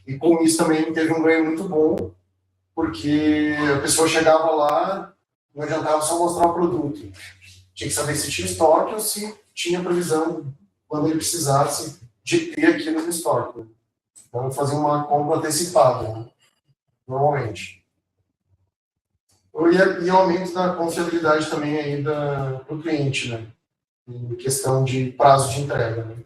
E com isso também teve um ganho muito bom, porque a pessoa chegava lá, não adiantava só mostrar o produto. Tinha que saber se tinha estoque ou se tinha previsão, quando ele precisasse, de ter aquilo no estoque, né? Então, fazer uma compra antecipada, né? Normalmente. E aumento da confiabilidade também aí do cliente, né? Em questão de prazo de entrega, né?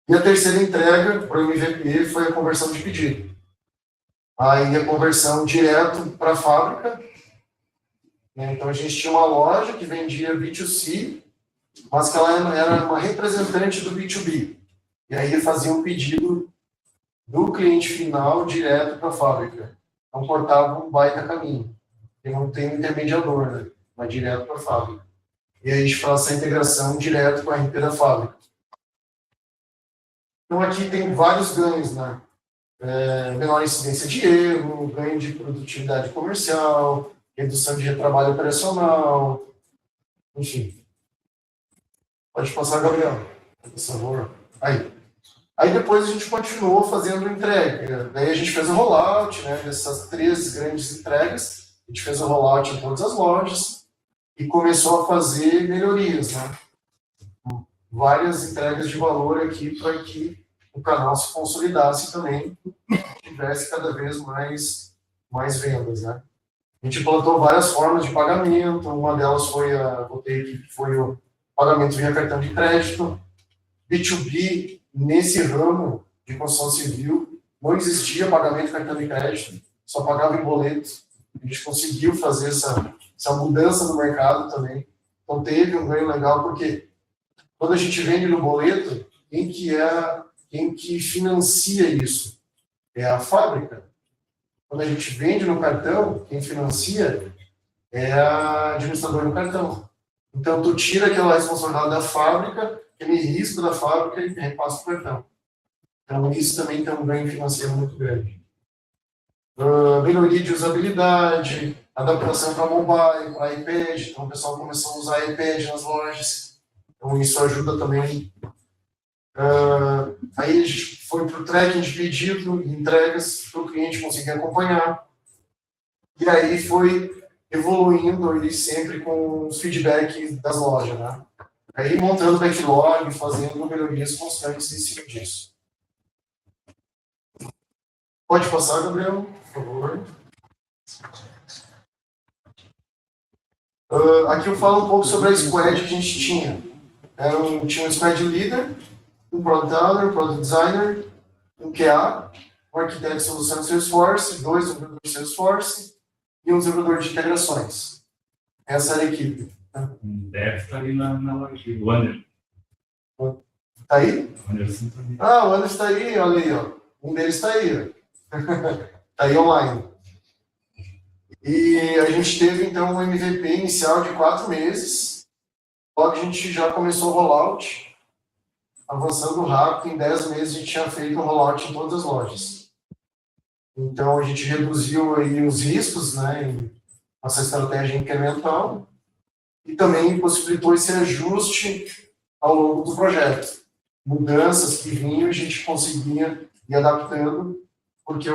E a terceira entrega para o MVP foi a conversão de pedido. Aí a conversão direto para a fábrica, né? Então a gente tinha uma loja que vendia B2C, mas que ela era uma representante do B2B. E aí fazia um pedido do cliente final direto para a fábrica. Então cortava um baita caminho. E não tem um intermediador, né? Vai direto para a fábrica. E aí a gente faz essa integração direto com a RP da fábrica. Então aqui tem vários ganhos, né? Menor incidência de erro, ganho de produtividade comercial, redução de retrabalho operacional, enfim. Pode passar, Gabriel, por favor. Aí depois a gente continuou fazendo entrega. Daí a gente fez o rollout, né? Dessas 3 grandes entregas, a gente fez o rollout em todas as lojas. e começou a fazer melhorias, né? Várias entregas de valor aqui para que o canal se consolidasse também, tivesse cada vez mais vendas, né? A gente implantou várias formas de pagamento, uma delas foi o pagamento via cartão de crédito. B2B, nesse ramo de construção civil, não existia pagamento de cartão de crédito, só pagava em boleto. A gente conseguiu fazer essa mudança no mercado também. Então teve um ganho legal, porque quando a gente vende no boleto, quem que financia isso? É a fábrica. Quando a gente vende no cartão, quem financia é a administradora do cartão. Então, tu tira aquela responsabilidade da fábrica, aquele risco da fábrica e repassa para o cartão. Então, isso também tem um ganho financeiro muito grande. Melhoria de usabilidade, adaptação para mobile, para iPad. Então, o pessoal começou a usar iPad nas lojas. Então, isso ajuda também. Aí a gente foi para o tracking de pedido, entregas, para o cliente conseguir acompanhar. E aí foi evoluindo ali sempre com os feedbacks das lojas, né? Aí montando backlog, fazendo melhorias constantes em cima disso. Pode passar, Gabriel, por favor. Aqui eu falo um pouco sobre a squad que a gente tinha. Tinha um squad leader, um product owner, um product designer, um QA, um arquiteto de solução Salesforce, 2 desenvolvedores de Salesforce e um desenvolvedor de integrações. Essa era a equipe. Deve estar ali na loja. O Anderson. Tá aí? O Anderson está ali. O Anderson está aí, olha aí, ó. Um deles está aí. Está aí online. E a gente teve, então, um MVP inicial de 4 meses. Logo a gente já começou o rollout, avançando rápido. Em 10 meses a gente tinha feito o rollout em todas as lojas. Então a gente reduziu aí os riscos, né, em nossa estratégia incremental e também possibilitou esse ajuste ao longo do projeto. Mudanças que vinham a gente conseguia ir adaptando, porque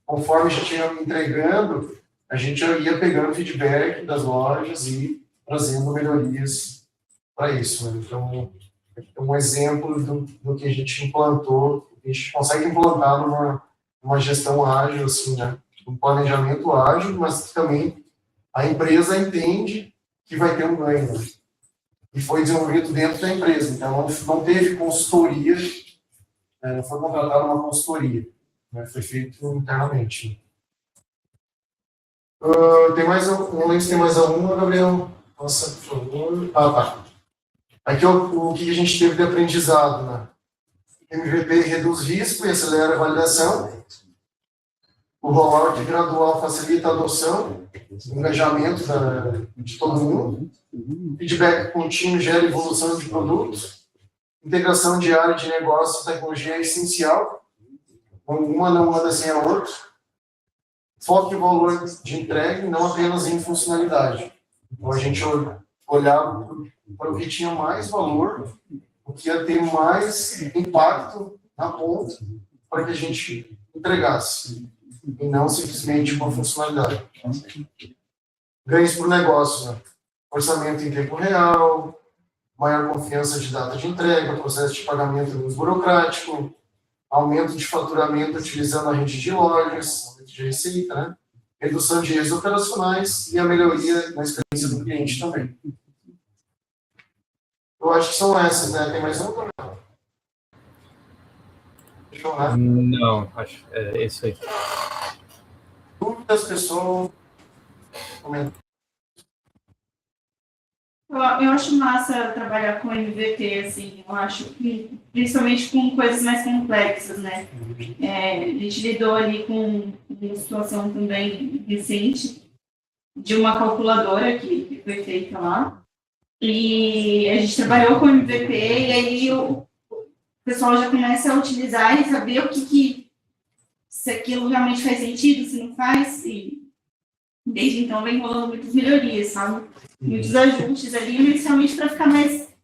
conforme a gente ia entregando, a gente ia pegando feedback das lojas e trazendo melhorias para isso, né? Então, é um exemplo do que a gente implantou, a gente consegue implantar numa gestão ágil, assim, né? Um planejamento ágil, mas também a empresa entende que vai ter um ganho, né? E foi desenvolvido dentro da empresa, então não teve consultoria, não foi contratada uma consultoria, né? Foi feito internamente. Tem mais não lembro se tem mais alguma, Gabriel? Nossa, por favor. Tá. Aqui o que a gente teve de aprendizado, né? MVP reduz risco e acelera a validação. O rollout gradual facilita a adoção, o engajamento de todo mundo. Feedback contínuo gera evolução de produtos. Integração diária de negócio e tecnologia é essencial. Uma não anda sem a outra. Foco em valor de entrega e não apenas em funcionalidade. Então a gente olhava para o que tinha mais valor, o que ia ter mais impacto na ponta para que a gente entregasse, e não simplesmente uma funcionalidade. Ganhos para o negócio, né? Orçamento em tempo real, maior confiança de data de entrega, processo de pagamento menos burocrático, aumento de faturamento utilizando a rede de lojas, aumento de receita, né? Redução de erros operacionais e a melhoria na experiência do cliente também. Eu acho que são essas, né? Tem mais uma? Deixa eu ver. Não, acho é isso aí. Dúvidas, pessoal? Eu acho massa trabalhar com MVP, assim, eu acho que, principalmente com coisas mais complexas, né? A gente lidou ali com uma situação também recente de uma calculadora que foi feita lá, e a gente trabalhou com MVP, e aí o pessoal já começa a utilizar e saber o que se aquilo realmente faz sentido, se não faz, e desde então vem rolando muitas melhorias, sabe? Muitos ajustes ali, inicialmente para ficar mais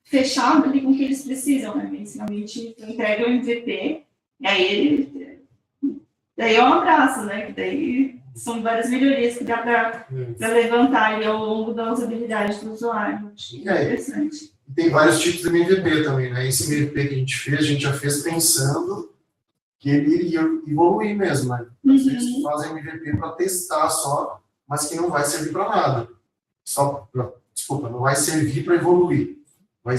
fechado ali com o que eles precisam, né? Inicialmente entrega o MVP, e aí daí é um abraço, né? Que daí São várias melhorias que dá para levantar ali ao longo da usabilidade do usuário. Acho interessante. Tem vários tipos de MVP também, né? Esse MVP que a gente já fez pensando que ele iria evoluir mesmo, né? Às vezes fazem MVP para testar só, mas que não vai servir para nada. Desculpa, não vai servir para evoluir. O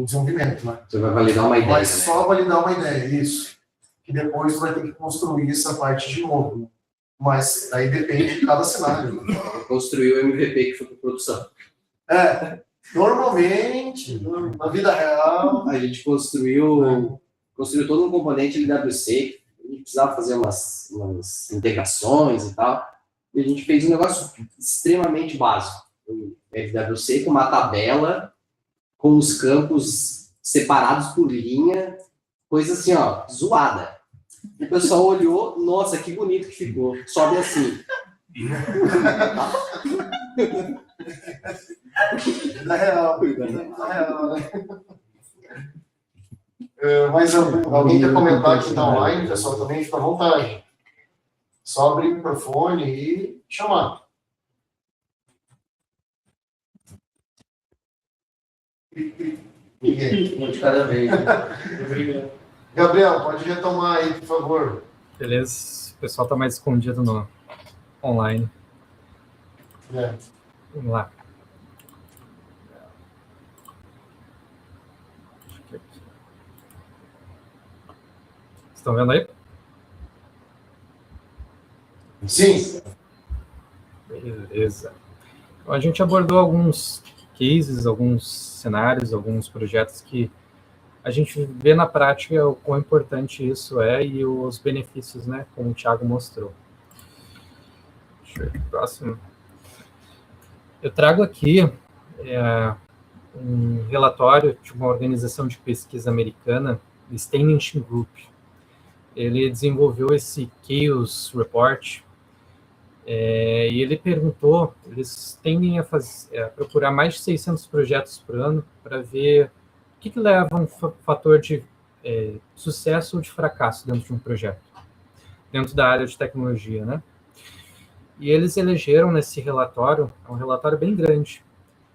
desenvolvimento, né? Você vai validar uma ideia. Vai só validar uma ideia, isso. Que depois vai ter que construir essa parte de novo. Né? Mas aí depende de cada cenário. Né? Construir o MVP que foi para produção. Normalmente, na vida real... A gente construiu todo um componente LWC, a gente precisava fazer umas integrações e tal, e a gente fez um negócio extremamente básico. O LWC com uma tabela, com os campos separados por linha, coisa assim, ó, zoada. O pessoal olhou, nossa, que bonito que ficou. Sobe assim. Na real, né? Mas alguém quer comentar que está online, pessoal, também fica à vontade. Só abrir o microfone e chamar. Ninguém. Um de cada vez. Gabriel, pode retomar aí, por favor. Beleza. O pessoal está mais escondido no online. Vamos lá. Estão vendo aí? Sim. Beleza. Então, a gente abordou alguns cases, alguns cenários, alguns projetos que a gente vê na prática o quão importante isso é e os benefícios, né, como o Thiago mostrou. Deixa eu ver, próximo. Eu trago aqui um relatório de uma organização de pesquisa americana, o Steininch Group. Ele desenvolveu esse Chaos Report, e ele perguntou, eles tendem a procurar mais de 600 projetos por ano para ver o que leva um fator de sucesso ou de fracasso dentro de um projeto, dentro da área de tecnologia, né? E eles elegeram nesse relatório, é um relatório bem grande,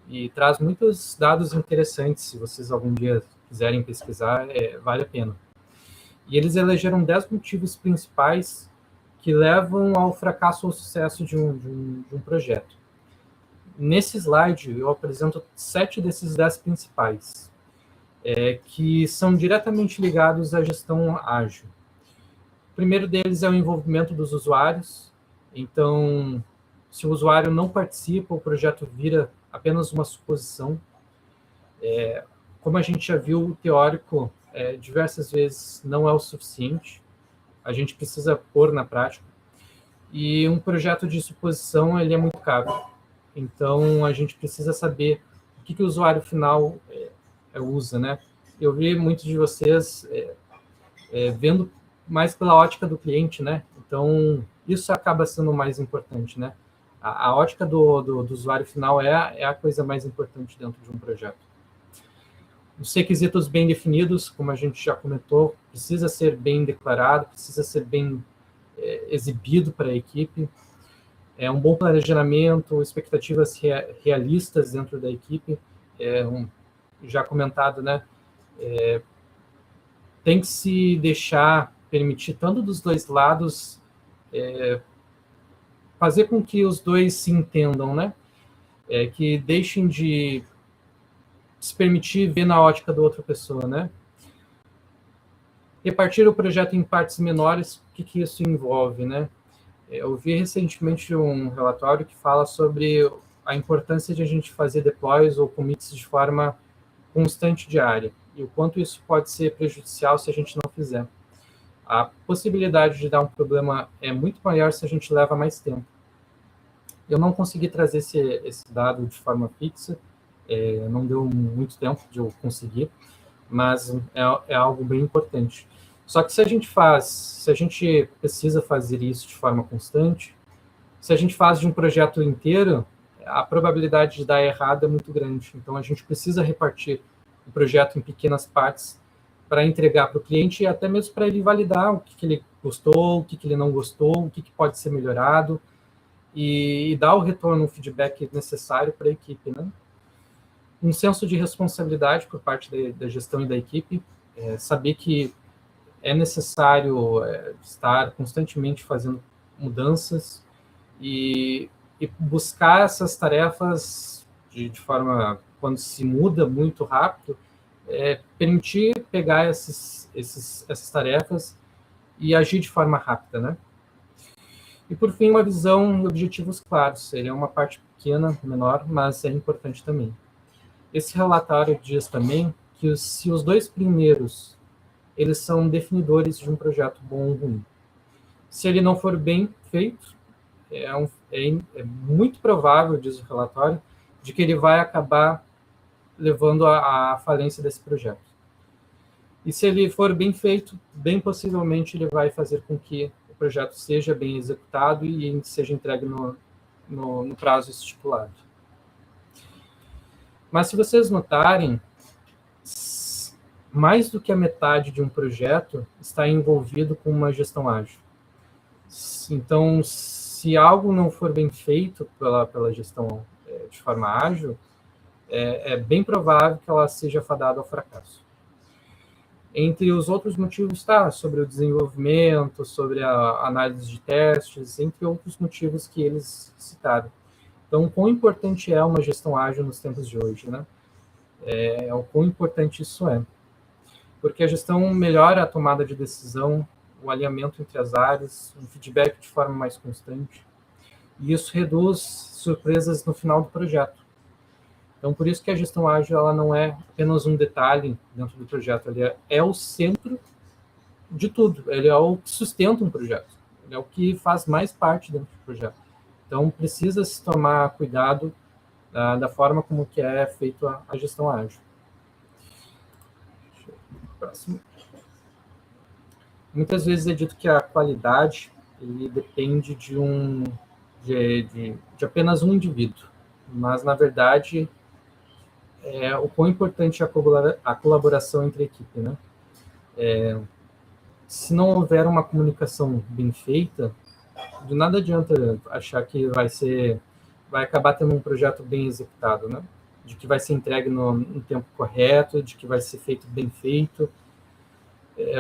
e traz muitos dados interessantes, se vocês algum dia quiserem pesquisar, vale a pena. E eles elegeram 10 motivos principais que levam ao fracasso ou sucesso de um projeto. Nesse slide, eu apresento 7 desses 10 principais, que são diretamente ligados à gestão ágil. O primeiro deles é o envolvimento dos usuários. Então, se o usuário não participa, o projeto vira apenas uma suposição. Como a gente já viu, o teórico diversas vezes não é o suficiente. A gente precisa pôr na prática. E um projeto de suposição, ele é muito caro. Então, a gente precisa saber o que o usuário final usa, né? Eu vi muitos de vocês vendo mais pela ótica do cliente, né? Então, isso acaba sendo o mais importante, né? A ótica do usuário final é a coisa mais importante dentro de um projeto. Os requisitos bem definidos, como a gente já comentou, precisa ser bem declarado, precisa ser bem exibido para a equipe. Um bom planejamento, expectativas realistas dentro da equipe, já comentado, né? Tem que se permitir, tanto dos dois lados, fazer com que os dois se entendam, né? Que deixem de se permitir ver na ótica da outra pessoa, né? Repartir o projeto em partes menores, o que isso envolve, né? Eu vi recentemente um relatório que fala sobre a importância de a gente fazer deploys ou commits de forma constante diária, e o quanto isso pode ser prejudicial se a gente não fizer. A possibilidade de dar um problema é muito maior se a gente leva mais tempo. Eu não consegui trazer esse dado de forma fixa, não deu muito tempo de eu conseguir, mas é algo bem importante. Só que se a gente precisa fazer isso de forma constante, se a gente faz de um projeto inteiro, a probabilidade de dar errado é muito grande. Então, a gente precisa repartir o projeto em pequenas partes para entregar para o cliente e até mesmo para ele validar o que ele gostou, o que ele não gostou, o que pode ser melhorado e dar o retorno, o feedback necessário para a equipe, né? Um senso de responsabilidade por parte da gestão e da equipe, saber que é necessário estar constantemente fazendo mudanças e buscar essas tarefas de forma, quando se muda muito rápido, permitir pegar essas tarefas e agir de forma rápida, né? E, por fim, uma visão e objetivos claros. Ele é uma parte pequena, menor, mas é importante também. Esse relatório diz também que se os 2 primeiros eles são definidores de um projeto bom ou ruim. Se ele não for bem feito, é muito provável, diz o relatório, de que ele vai acabar levando à falência desse projeto. E se ele for bem feito, bem possivelmente ele vai fazer com que o projeto seja bem executado e seja entregue no prazo estipulado. Mas se vocês notarem, mais do que a metade de um projeto está envolvido com uma gestão ágil. Então, se algo não for bem feito pela gestão de forma ágil, é bem provável que ela seja fadada ao fracasso. Entre os outros motivos está sobre o desenvolvimento, sobre a análise de testes, entre outros motivos que eles citaram. Então, o quão importante é uma gestão ágil nos tempos de hoje, né? O quão importante isso é. Porque a gestão melhora a tomada de decisão, o alinhamento entre as áreas, um feedback de forma mais constante. E isso reduz surpresas no final do projeto. Então, por isso que a gestão ágil ela não é apenas um detalhe dentro do projeto, ele é o centro de tudo, ele é o que sustenta um projeto, ele é o que faz mais parte dentro do projeto. Então, precisa se tomar cuidado da forma como que é feita a gestão ágil. Próximo. Muitas vezes é dito que a qualidade ele depende de apenas um indivíduo, mas, na verdade, o quão importante é a colaboração entre a equipe, né? Se não houver uma comunicação bem feita, de nada adianta achar que vai acabar tendo um projeto bem executado, né? De que vai ser entregue no tempo correto, de que vai ser feito bem feito.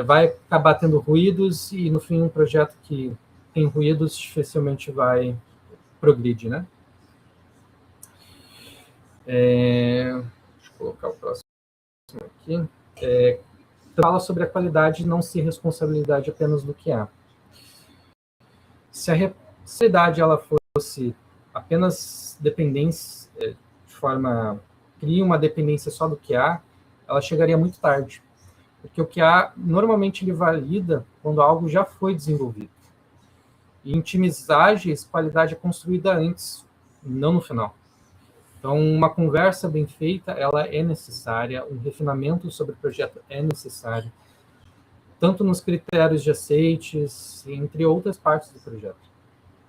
Vai acabar tendo ruídos e, no fim, um projeto que tem ruídos dificilmente vai progredir, né? Deixa eu colocar o próximo aqui. Fala sobre a qualidade não ser responsabilidade apenas do que há. Se a responsabilidade ela fosse apenas dependência, cria uma dependência só do que há, ela chegaria muito tarde. Porque o que há, normalmente, ele valida quando algo já foi desenvolvido. E em times ágeis, qualidade é construída antes, não no final. Então, uma conversa bem feita, ela é necessária, um refinamento sobre o projeto é necessário, tanto nos critérios de aceites, entre outras partes do projeto.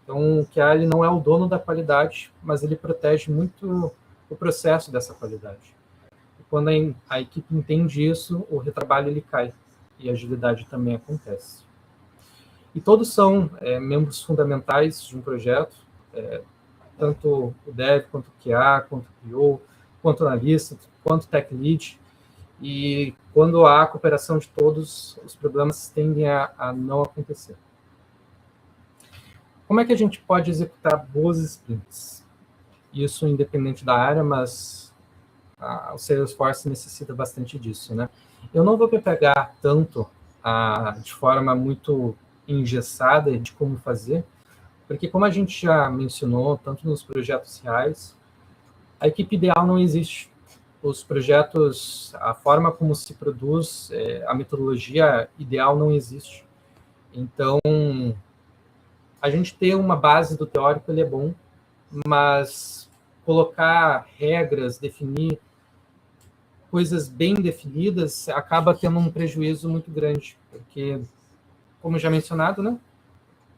Então, o QA ele não é o dono da qualidade, mas ele protege muito o processo dessa qualidade. E quando a equipe entende isso, o retrabalho ele cai, e a agilidade também acontece. E todos são membros fundamentais de um projeto, tanto o Dev, quanto o QA, quanto o PO, quanto o analista, quanto o Tech Lead. E quando há a cooperação de todos, os problemas tendem a não acontecer. Como é que a gente pode executar boas sprints? Isso independente da área, mas o Salesforce necessita bastante disso, né? Eu não vou me pegar tanto de forma muito engessada de como fazer, porque como a gente já mencionou, tanto nos projetos reais, a equipe ideal não existe. Os projetos, a forma como se produz, a metodologia ideal não existe. Então, a gente ter uma base do teórico, ele é bom, mas colocar regras, definir coisas bem definidas, acaba tendo um prejuízo muito grande, porque, como já mencionado, né,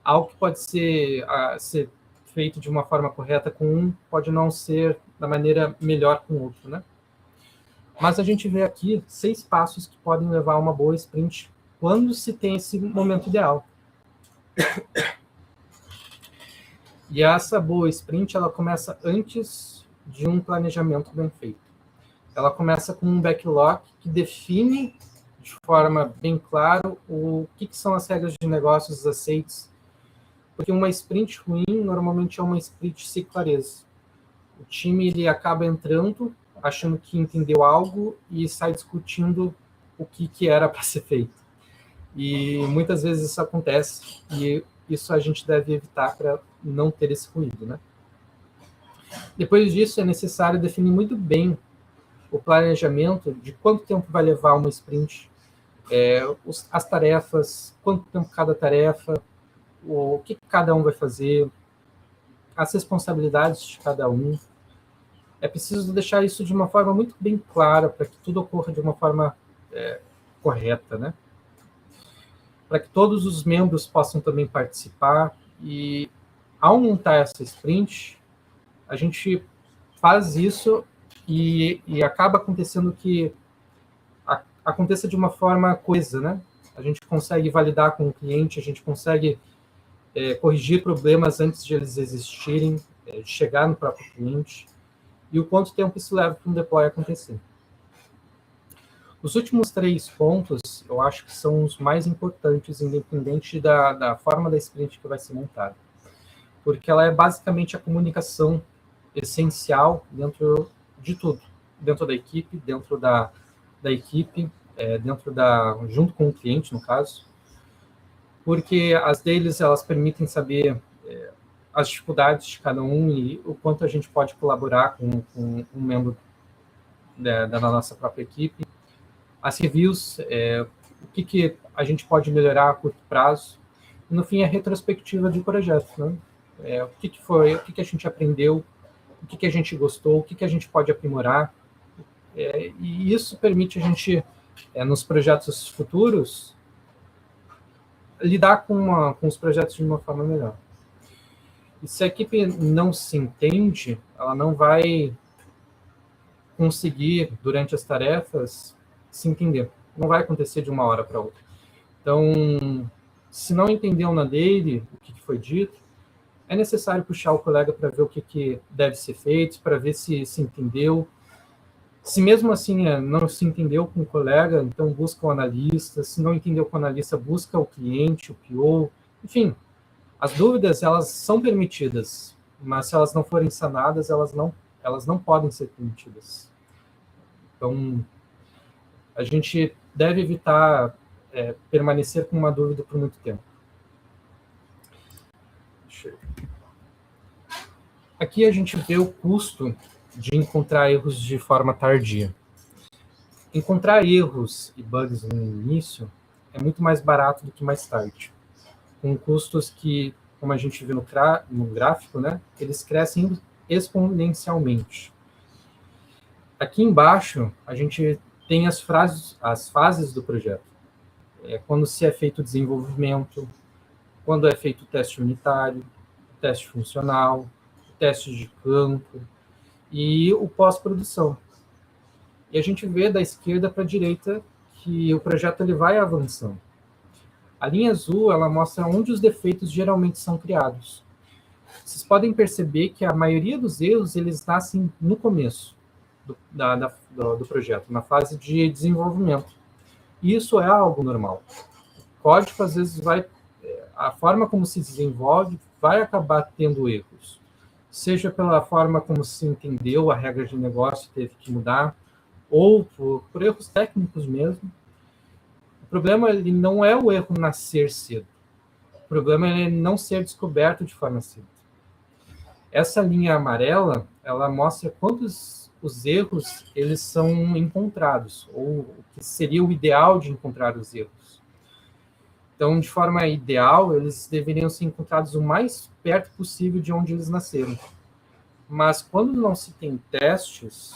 algo que pode ser feito de uma forma correta com um, pode não ser da maneira melhor com o outro, né? Mas a gente vê aqui 6 passos que podem levar a uma boa sprint quando se tem esse momento ideal. E essa boa sprint, ela começa antes de um planejamento bem feito. Ela começa com um backlog que define de forma bem clara o que são as regras de negócios aceites. Porque uma sprint ruim, normalmente é uma sprint sem clareza. O time ele acaba entrando, achando que entendeu algo e sai discutindo o que era para ser feito. E muitas vezes isso acontece, e isso a gente deve evitar para não ter esse ruído, né? Depois disso, é necessário definir muito bem o planejamento de quanto tempo vai levar uma sprint, as tarefas, quanto tempo cada tarefa, o que cada um vai fazer, as responsabilidades de cada um. É preciso deixar isso de uma forma muito bem clara para que tudo ocorra de uma forma correta, né? Para que todos os membros possam também participar. E ao montar essa sprint, a gente faz isso e acaba acontecendo que aconteça de uma forma coesa, né? A gente consegue validar com o cliente, a gente consegue corrigir problemas antes de eles existirem, de chegar no próprio cliente, e o quanto tempo isso leva para um deploy acontecer. Os últimos 3 pontos, eu acho que são os mais importantes, independente da forma da sprint que vai ser montada. Porque ela é basicamente a comunicação essencial dentro de tudo. Dentro da equipe, junto com o cliente, no caso. Porque as deles, elas permitem saber as dificuldades de cada um e o quanto a gente pode colaborar com um membro da nossa própria equipe. As reviews, o que a gente pode melhorar a curto prazo. E, no fim, a retrospectiva de projeto, né? O que foi, o que a gente aprendeu, o que a gente gostou, o que a gente pode aprimorar. E isso permite a gente, nos projetos futuros, lidar com os projetos de uma forma melhor. E se a equipe não se entende, ela não vai conseguir, durante as tarefas, se entender. Não vai acontecer de uma hora para outra. Então, se não entendeu na dele o que foi dito, é necessário puxar o colega para ver o que deve ser feito, para ver se entendeu. Se mesmo assim não se entendeu com o colega, então busca o analista. Se não entendeu com o analista, busca o cliente, o PO. Enfim, as dúvidas, elas são permitidas, mas se elas não forem sanadas, elas não podem ser permitidas. Então, a gente deve evitar permanecer com uma dúvida por muito tempo. Aqui a gente vê o custo de encontrar erros de forma tardia. Encontrar erros e bugs no início é muito mais barato do que mais tarde, com custos que, como a gente vê no gráfico, né, eles crescem exponencialmente. Aqui embaixo, a gente tem as fases do projeto. Quando se é feito o desenvolvimento, quando é feito o teste unitário, o teste funcional, o teste de campo e o pós-produção. E a gente vê da esquerda para a direita que o projeto ele vai avançando. A linha azul, ela mostra onde os defeitos geralmente são criados. Vocês podem perceber que a maioria dos erros, eles nascem no começo do projeto, na fase de desenvolvimento. E isso é algo normal. O código, às vezes, a forma como se desenvolve vai acabar tendo erros. Seja pela forma como se entendeu a regra de negócio teve que mudar, ou por erros técnicos mesmo. O problema ele não é o erro nascer cedo. O problema é ele não ser descoberto de forma cedo. Essa linha amarela, ela mostra quantos os erros eles são encontrados, ou o que seria o ideal de encontrar os erros. Então, de forma ideal, eles deveriam ser encontrados o mais perto possível de onde eles nasceram. Mas quando não se tem testes,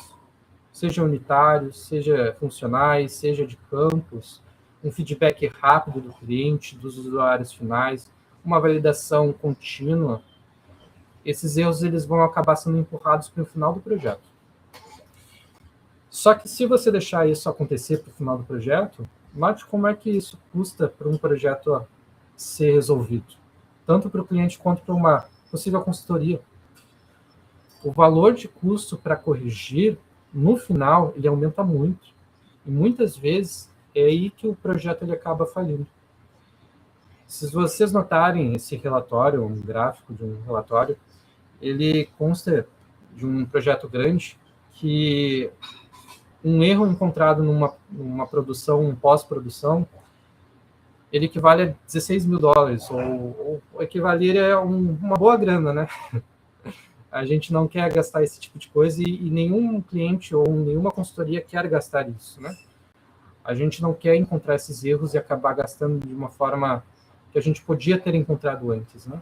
seja unitários, seja funcionais, seja de campos, um feedback rápido do cliente, dos usuários finais, uma validação contínua, esses erros eles vão acabar sendo empurrados para o final do projeto. Só que se você deixar isso acontecer para o final do projeto, note como é que isso custa para um projeto ser resolvido, tanto para o cliente quanto para uma possível consultoria. O valor de custo para corrigir, no final, ele aumenta muito. E muitas vezes é aí que o projeto ele acaba falindo. Se vocês notarem esse relatório, um gráfico de um relatório, ele consta de um projeto grande que um erro encontrado numa produção, pós-produção, ele equivale a $16 mil, ou equivaler a uma boa grana, né? A gente não quer gastar esse tipo de coisa e nenhum cliente ou nenhuma consultoria quer gastar isso, né? A gente não quer encontrar esses erros e acabar gastando de uma forma que a gente podia ter encontrado antes, né?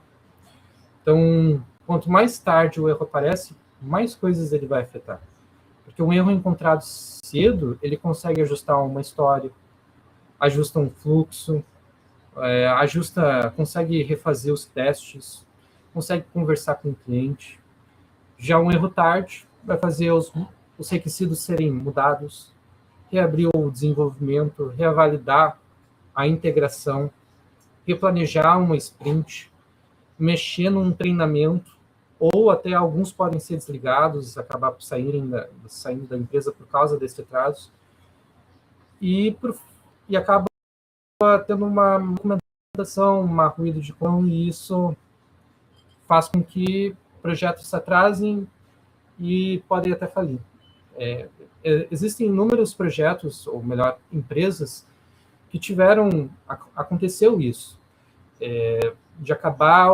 Então, quanto mais tarde o erro aparece, mais coisas ele vai afetar. Porque um erro encontrado cedo, ele consegue ajustar uma história, ajusta um fluxo, consegue refazer os testes, consegue conversar com o cliente. Já um erro tarde vai fazer os requisitos serem mudados, reabrir o desenvolvimento, revalidar a integração, replanejar uma sprint, mexer num treinamento, ou até alguns podem ser desligados, acabar saindo da empresa por causa desse atraso, e acaba tendo uma documentação, um ruído de cão, e isso faz com que projetos se atrasem e podem até falir. Existem inúmeros projetos, ou melhor, empresas, que aconteceu isso, de acabar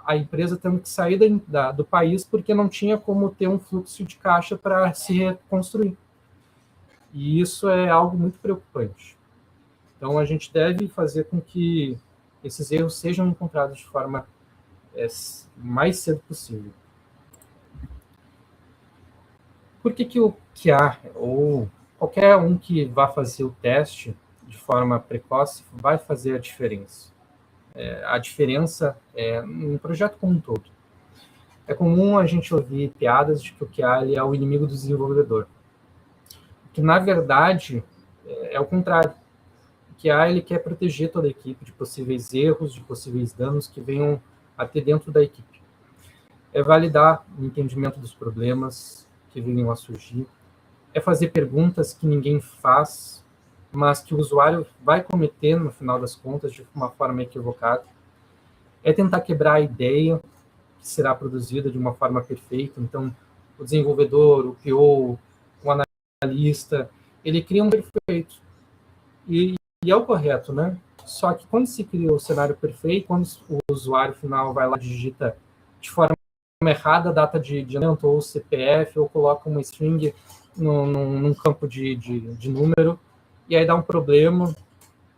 a empresa tendo que sair do país porque não tinha como ter um fluxo de caixa para se reconstruir. E isso é algo muito preocupante. Então, a gente deve fazer com que esses erros sejam encontrados de forma mais cedo possível. Por que o QA, ou qualquer um que vá fazer o teste de forma precoce, vai fazer a diferença? A diferença é um projeto como um todo. É comum a gente ouvir piadas de que o QA ele é o inimigo do desenvolvedor. Que, na verdade, é o contrário. O QA ele quer proteger toda a equipe de possíveis erros, de possíveis danos que venham a ter dentro da equipe. É validar o entendimento dos problemas que venham a surgir. É fazer perguntas que ninguém faz, mas que o usuário vai cometer, no final das contas, de uma forma equivocada. É tentar quebrar a ideia que será produzida de uma forma perfeita. Então, o desenvolvedor, o PO, o analista, ele cria um perfeito. E é o correto, né? Só que quando se cria o cenário perfeito, quando o usuário final vai lá e digita de forma errada a data de nascimento ou CPF, ou coloca uma string num campo de número, e aí dá um problema,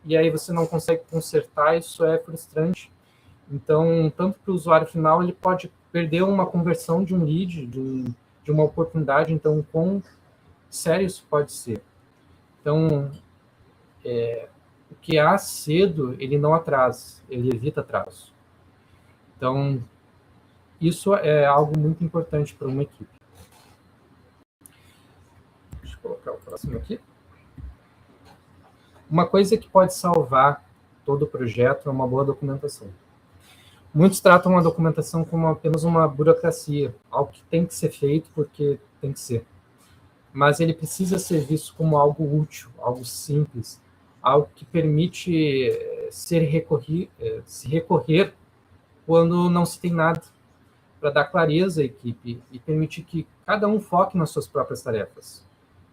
e aí você não consegue consertar, isso é frustrante. Então, tanto para o usuário final, ele pode perder uma conversão de um lead, de uma oportunidade. Então, quão sério isso pode ser? Então, o que há cedo, ele não atrasa, ele evita atraso. Então, isso é algo muito importante para uma equipe. Deixa eu colocar o próximo aqui. Uma coisa que pode salvar todo o projeto é uma boa documentação. Muitos tratam a documentação como apenas uma burocracia, algo que tem que ser feito porque tem que ser. Mas ele precisa ser visto como algo útil, algo simples, algo que permite se recorrer quando não se tem nada, para dar clareza à equipe e permitir que cada um foque nas suas próprias tarefas,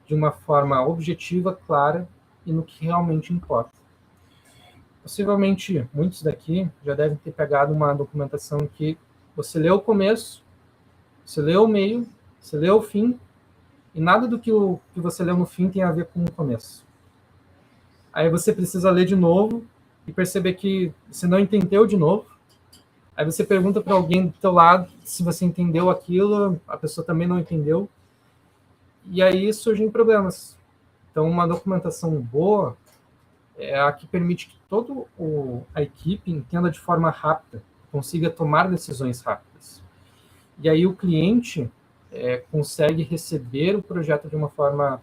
de uma forma objetiva, clara e no que realmente importa. Possivelmente, muitos daqui já devem ter pegado uma documentação que você leu o começo, você leu o meio, você leu o fim, e nada do que você leu no fim tem a ver com o começo. Aí você precisa ler de novo e perceber que você não entendeu de novo. Aí você pergunta para alguém do teu lado se você entendeu aquilo, a pessoa também não entendeu. E aí surgem problemas. Então, uma documentação boa é a que permite que toda a equipe entenda de forma rápida, consiga tomar decisões rápidas. E aí o cliente consegue receber o projeto de uma forma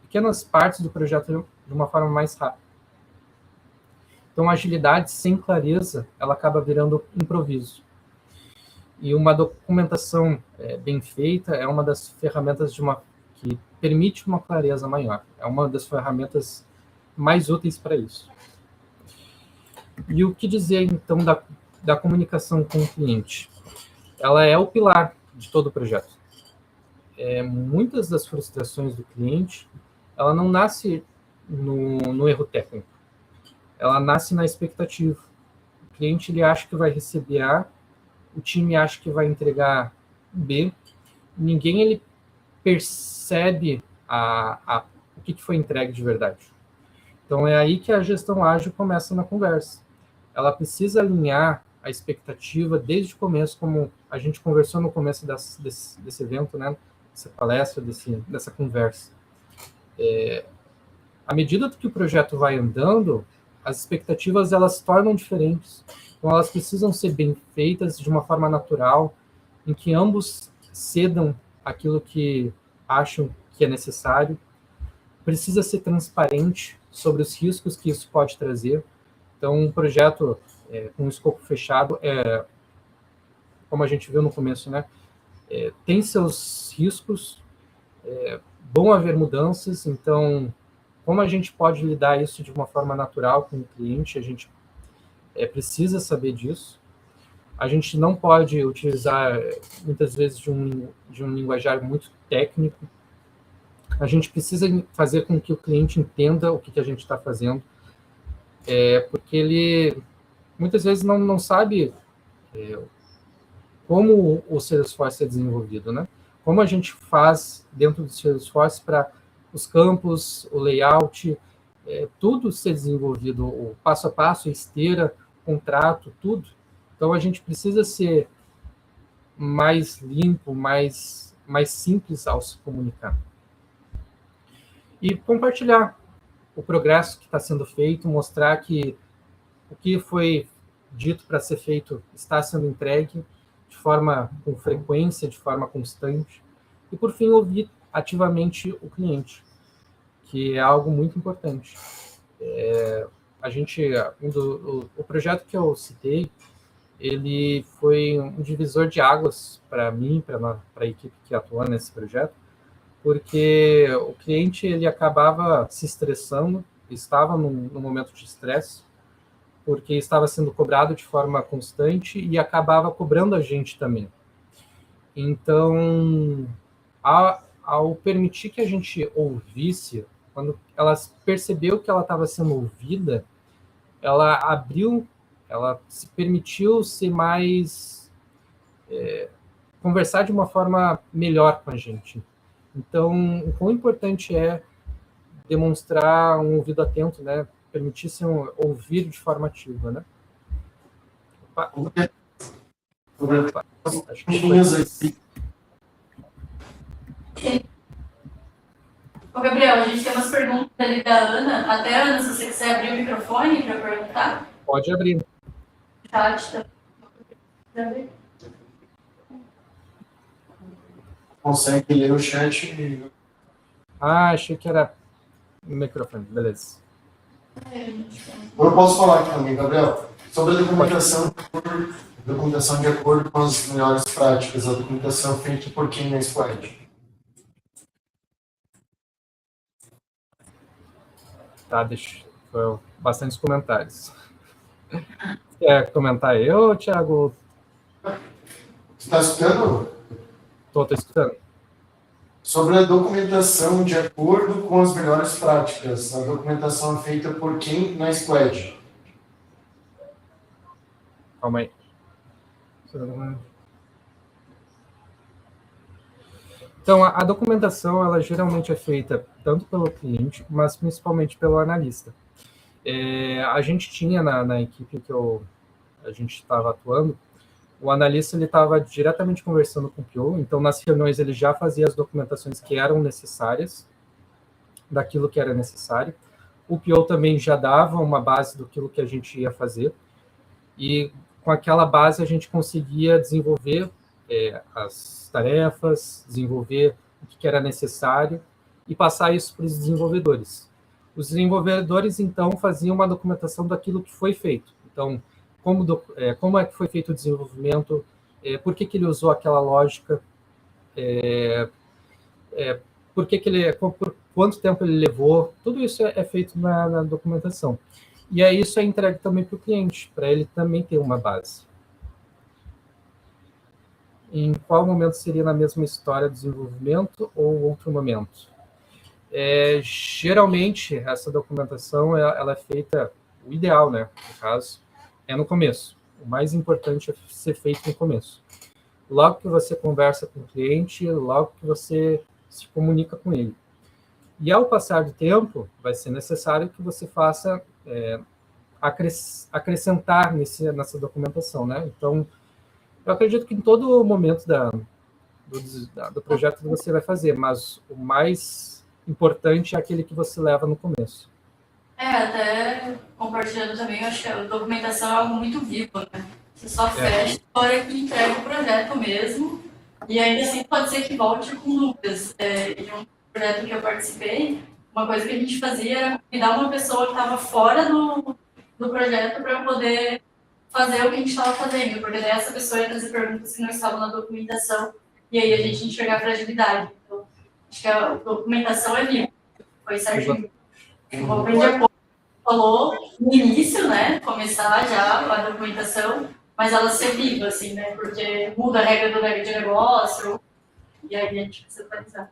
pequenas partes do projeto de uma forma mais rápida. Então, a agilidade sem clareza, ela acaba virando improviso. E uma documentação bem feita é uma das ferramentas que permite uma clareza maior. É uma das ferramentas mais úteis para isso. E o que dizer, então, da comunicação com o cliente? Ela é o pilar de todo o projeto. Muitas das frustrações do cliente, ela não nasce no erro técnico. Ela nasce na expectativa. O cliente ele acha que vai receber A, o time acha que vai entregar B, ninguém ele percebe o que foi entregue de verdade. Então, é aí que a gestão ágil começa na conversa. Ela precisa alinhar a expectativa desde o começo, como a gente conversou no começo desse evento, né? Dessa palestra, dessa conversa. À medida que o projeto vai andando, as expectativas elas se tornam diferentes. Então, elas precisam ser bem feitas de uma forma natural, em que ambos cedam aquilo que acham que é necessário. Precisa ser transparente sobre os riscos que isso pode trazer. Então, um projeto com um escopo fechado, como a gente viu no começo, né, tem seus riscos, vão haver mudanças, então, como a gente pode lidar isso de uma forma natural com o cliente, a gente precisa saber disso. A gente não pode utilizar, muitas vezes, de um linguajar muito técnico. A gente precisa fazer com que o cliente entenda o que a gente está fazendo, porque ele, muitas vezes, não sabe como o Salesforce é desenvolvido, né? Como a gente faz dentro do Salesforce para os campos, o layout, tudo ser desenvolvido, o passo a passo, a esteira, contrato, tudo. Então, a gente precisa ser mais limpo, mais simples ao se comunicar. E compartilhar o progresso que está sendo feito, mostrar que o que foi dito para ser feito está sendo entregue de forma com frequência, de forma constante. E, por fim, ouvir ativamente o cliente, que é algo muito importante. O projeto que eu citei, ele foi um divisor de águas para mim, para a equipe que atua nesse projeto, porque o cliente ele acabava se estressando, estava num momento de estresse, porque estava sendo cobrado de forma constante e acabava cobrando a gente também. Então, ao permitir que a gente ouvisse, quando ela percebeu que ela estava sendo ouvida, ela se permitiu ser mais... conversar de uma forma melhor com a gente. Então, o quão importante é demonstrar um ouvido atento, né? Permitir-se ouvir de forma ativa, né? Acho que Ô, Gabriel, a gente tem umas perguntas ali da Ana. Até, Ana, se você quiser abrir o microfone para perguntar. Pode abrir. Chat, Consegue ler o chat? Achei que era o microfone, beleza. Eu posso falar aqui também, Gabriel, sobre a documentação de acordo com as melhores práticas, a documentação feita por quem na Squad? Tá, foi bastantes comentários. Quer comentar eu, Thiago? Você está escutando? Estou escutando. Sobre a documentação de acordo com as melhores práticas, a documentação é feita por quem na Squad? Calma aí. Então, a documentação, ela geralmente é feita tanto pelo cliente, mas principalmente pelo analista. A gente tinha na equipe que a gente estava atuando, o analista ele estava diretamente conversando com o PO, então nas reuniões ele já fazia as documentações que eram necessárias, daquilo que era necessário. O PO também já dava uma base do que a gente ia fazer, e com aquela base a gente conseguia desenvolver as tarefas, desenvolver o que era necessário, e passar isso para os desenvolvedores. Os desenvolvedores, então, faziam uma documentação daquilo que foi feito. Então, como é que foi feito o desenvolvimento, por que ele usou aquela lógica, por quanto tempo ele levou, tudo isso é feito na documentação. E aí isso é entregue também para o cliente, para ele também ter uma base. Em qual momento seria na mesma história do desenvolvimento ou outro momento? Geralmente, essa documentação ela é feita, o ideal, né, no caso, é no começo. O mais importante é ser feito no começo. Logo que você conversa com o cliente, logo que você se comunica com ele. E ao passar do tempo, vai ser necessário que você faça acrescentar nessa documentação, né? Então, eu acredito que em todo momento do projeto você vai fazer, mas o mais importante é aquele que você leva no começo. Até compartilhando também, eu acho que a documentação é algo muito vivo, né? Você só fecha na hora que entrega o projeto mesmo, e ainda assim pode ser que volte com dúvidas. Em um projeto que eu participei, uma coisa que a gente fazia era convidar uma pessoa que estava fora do projeto para poder fazer o que a gente estava fazendo, porque daí essa pessoa ia trazer perguntas que não estavam na documentação, e aí a gente enxergar a fragilidade. Então, acho que a documentação é viva. Foi certinho. O Open de Acordo falou no início, né, começar já a documentação, mas ela ser viva, assim, né, porque muda a regra do de negócio, e aí a gente precisa atualizar.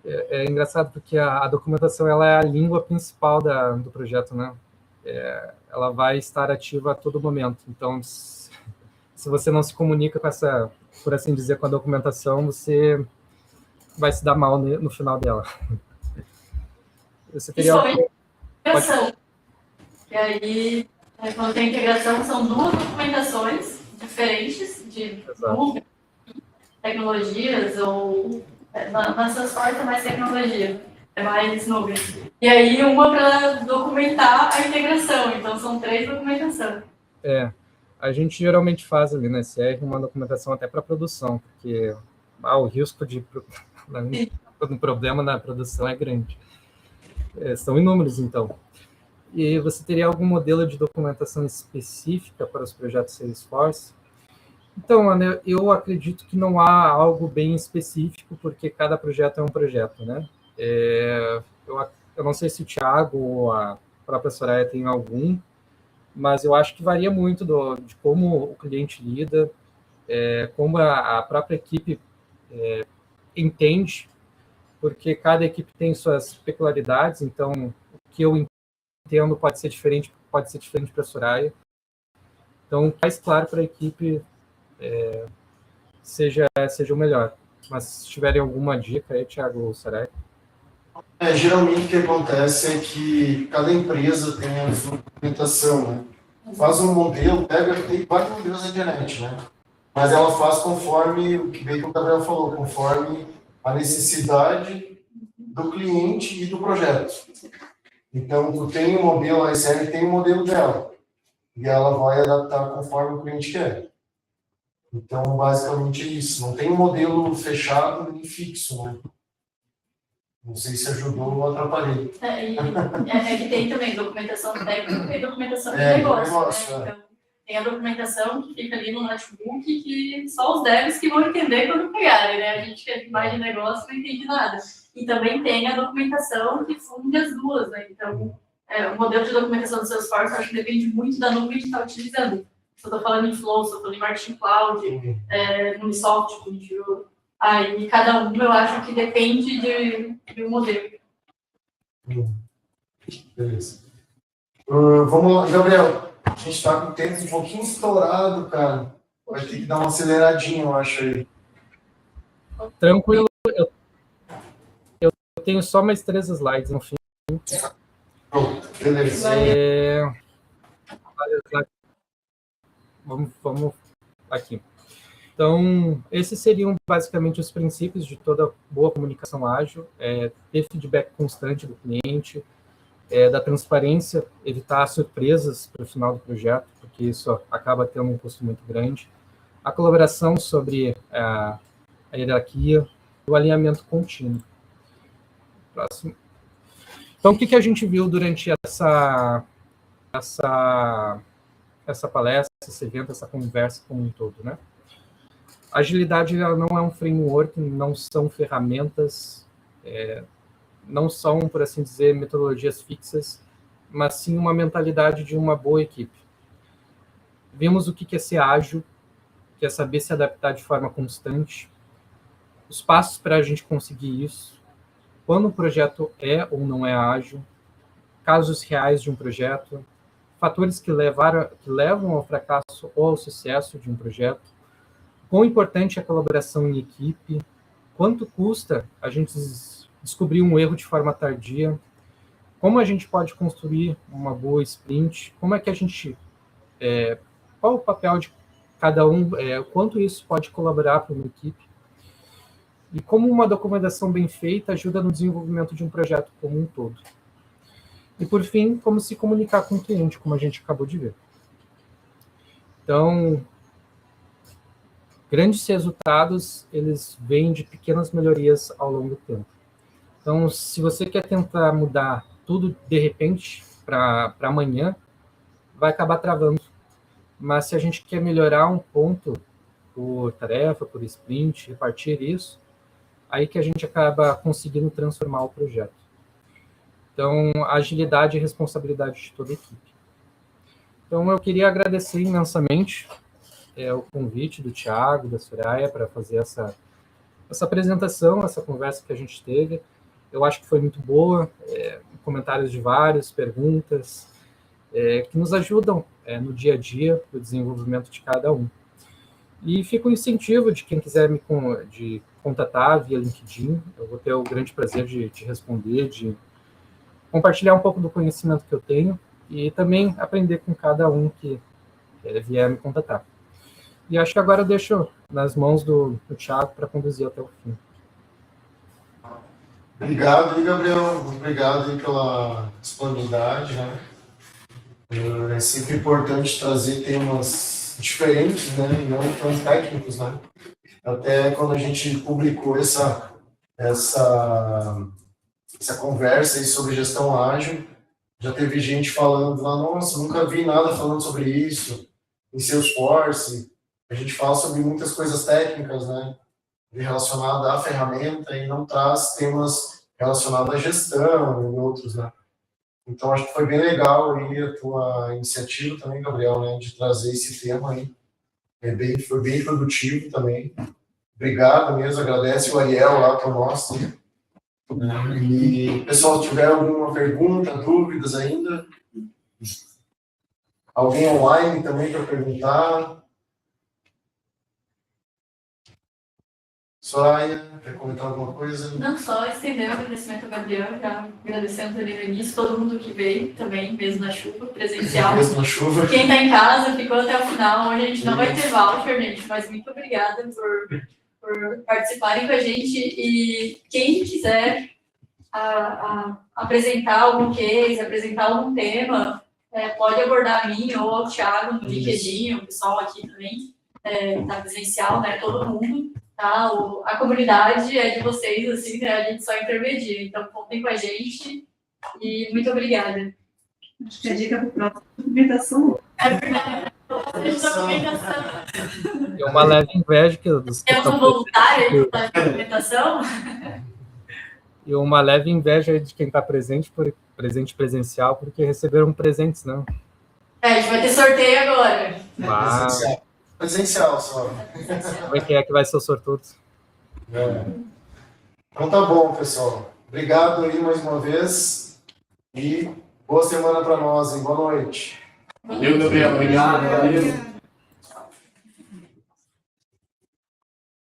É engraçado porque a documentação ela é a língua principal do projeto, né? Ela vai estar ativa a todo momento. Então, se você não se comunica com essa, por assim dizer, com a documentação, você vai se dar mal no final dela. Você teria integração. E aí, quando tem integração, são duas documentações diferentes de tecnologias ou na Salesforce é mais tecnologia, é mais nuvem. E aí, uma para documentar a integração. Então, são 3 documentações. A gente geralmente faz ali na SR uma documentação até para produção, porque o risco de um problema na produção é grande. São inúmeros, então. E você teria algum modelo de documentação específica para os projetos Salesforce? Então, Ana, eu acredito que não há algo bem específico, porque cada projeto é um projeto, né? Eu não sei se o Thiago ou a própria Soraya tem algum, mas eu acho que varia muito de como o cliente lida, como a própria equipe entende, porque cada equipe tem suas peculiaridades, então o que eu entendo pode ser diferente para a Soraya. Então, faz claro para a equipe seja o melhor. Mas se tiverem alguma dica aí, Thiago ou Soraya. Geralmente o que acontece é que cada empresa tem a sua documentação, né? Faz um modelo, tem vários modelos na internet, né? Mas ela faz conforme o que o Gabriel falou, conforme a necessidade do cliente e do projeto. Então, tu tem um modelo, a SR tem um modelo dela, e ela vai adaptar conforme o cliente quer. Então, basicamente é isso. Não tem um modelo fechado nem fixo, né? Não sei se ajudou ou atrapalhei. Que tem também documentação técnica e documentação de negócio, né? Então, tem a documentação que fica ali no notebook que só os devs que vão entender quando pegarem, né? A gente que é mais de negócio não entende nada. E também tem a documentação que funde as duas, né? Então, o modelo de documentação do Salesforce, eu acho que depende muito da nuvem que está utilizando. Se eu estou falando em Flow, se eu estou falando em Marketing Cloud, no Ubisoft, com o aí cada um, eu acho que depende de um modelo. Beleza. Vamos lá, Gabriel. A gente está com o tempo um pouquinho estourado, cara. Vai ter que dar uma aceleradinha, eu acho aí. Tranquilo. Eu tenho só mais 3 slides no fim. Beleza. Vamos aqui. Então, esses seriam basicamente os princípios de toda boa comunicação ágil, ter feedback constante do cliente, da transparência, evitar surpresas para o final do projeto, porque isso acaba tendo um custo muito grande, a colaboração sobre a hierarquia, o alinhamento contínuo. Próximo. Então, o que a gente viu durante essa palestra, esse evento, essa conversa como um todo, né? Agilidade ela não é um framework, não são ferramentas, não são, por assim dizer, metodologias fixas, mas sim uma mentalidade de uma boa equipe. Vimos o que é ser ágil, que é saber se adaptar de forma constante, os passos para a gente conseguir isso, quando o projeto é ou não é ágil, casos reais de um projeto, fatores que levam ao fracasso ou ao sucesso de um projeto, quão importante é a colaboração em equipe, quanto custa a gente descobrir um erro de forma tardia, como a gente pode construir uma boa sprint, como é que a gente... qual o papel de cada um, quanto isso pode colaborar para uma equipe, e como uma documentação bem feita ajuda no desenvolvimento de um projeto como um todo. E, por fim, como se comunicar com o cliente, como a gente acabou de ver. Então, grandes resultados, eles vêm de pequenas melhorias ao longo do tempo. Então, se você quer tentar mudar tudo de repente para amanhã, vai acabar travando. Mas se a gente quer melhorar um ponto por tarefa, por sprint, repartir isso, aí que a gente acaba conseguindo transformar o projeto. Então, agilidade e responsabilidade de toda a equipe. Então, eu queria agradecer imensamente o convite do Thiago, da Soraya, para fazer essa apresentação, essa conversa que a gente teve. Eu acho que foi muito boa, comentários de vários, perguntas, que nos ajudam no dia a dia, no desenvolvimento de cada um. E fica o incentivo de quem quiser me contatar via LinkedIn. Eu vou ter o grande prazer de responder, de compartilhar um pouco do conhecimento que eu tenho e também aprender com cada um que vier me contatar. E acho que agora eu deixo nas mãos do Thiago para conduzir até o fim. Obrigado, Gabriel. Obrigado pela disponibilidade, né? É sempre importante trazer temas diferentes, né? E não tão técnicos, né? Até quando a gente publicou essa conversa aí sobre gestão ágil, já teve gente falando lá, nossa, nunca vi nada falando sobre isso em Salesforce. A gente fala sobre muitas coisas técnicas, né, relacionadas à ferramenta e não traz temas relacionados à gestão e outros, né. Então, acho que foi bem legal aí a tua iniciativa também, Gabriel, né, de trazer esse tema aí. Foi bem produtivo também. Obrigado mesmo, agradece o Ariel lá, que é o nosso. E, pessoal, se tiver alguma pergunta, dúvidas ainda, alguém online também para perguntar. Soraya, quer comentar alguma coisa? Não, só estender o agradecimento ao Gabriel, já agradecendo ali no início, todo mundo que veio também, mesmo na chuva, presencial. Mesmo na chuva. Quem está em casa, ficou até o final, hoje a gente não vai ter voucher, gente, mas muito obrigada por participarem com a gente, e quem quiser apresentar algum case, apresentar algum tema, pode abordar a mim ou ao Thiago no LinkedIn, o pessoal aqui também, tá presencial, né, todo mundo, tá? A comunidade é de vocês, assim, né, a gente só intermedia, então contem com a gente e muito obrigada. Acho que a dica para a próxima documentação. É verdade. Documentação. É uma leve inveja que dos que Temos um voluntário da documentação. E uma leve inveja de quem está presente presencial, porque receberam presentes, não? A gente vai ter sorteio agora. Presencial só. Como é que vai ser o sortudo? Então tá bom, pessoal. Obrigado aí mais uma vez. E boa semana para nós, hein? Boa noite. Valeu, Gabriel. Obrigado.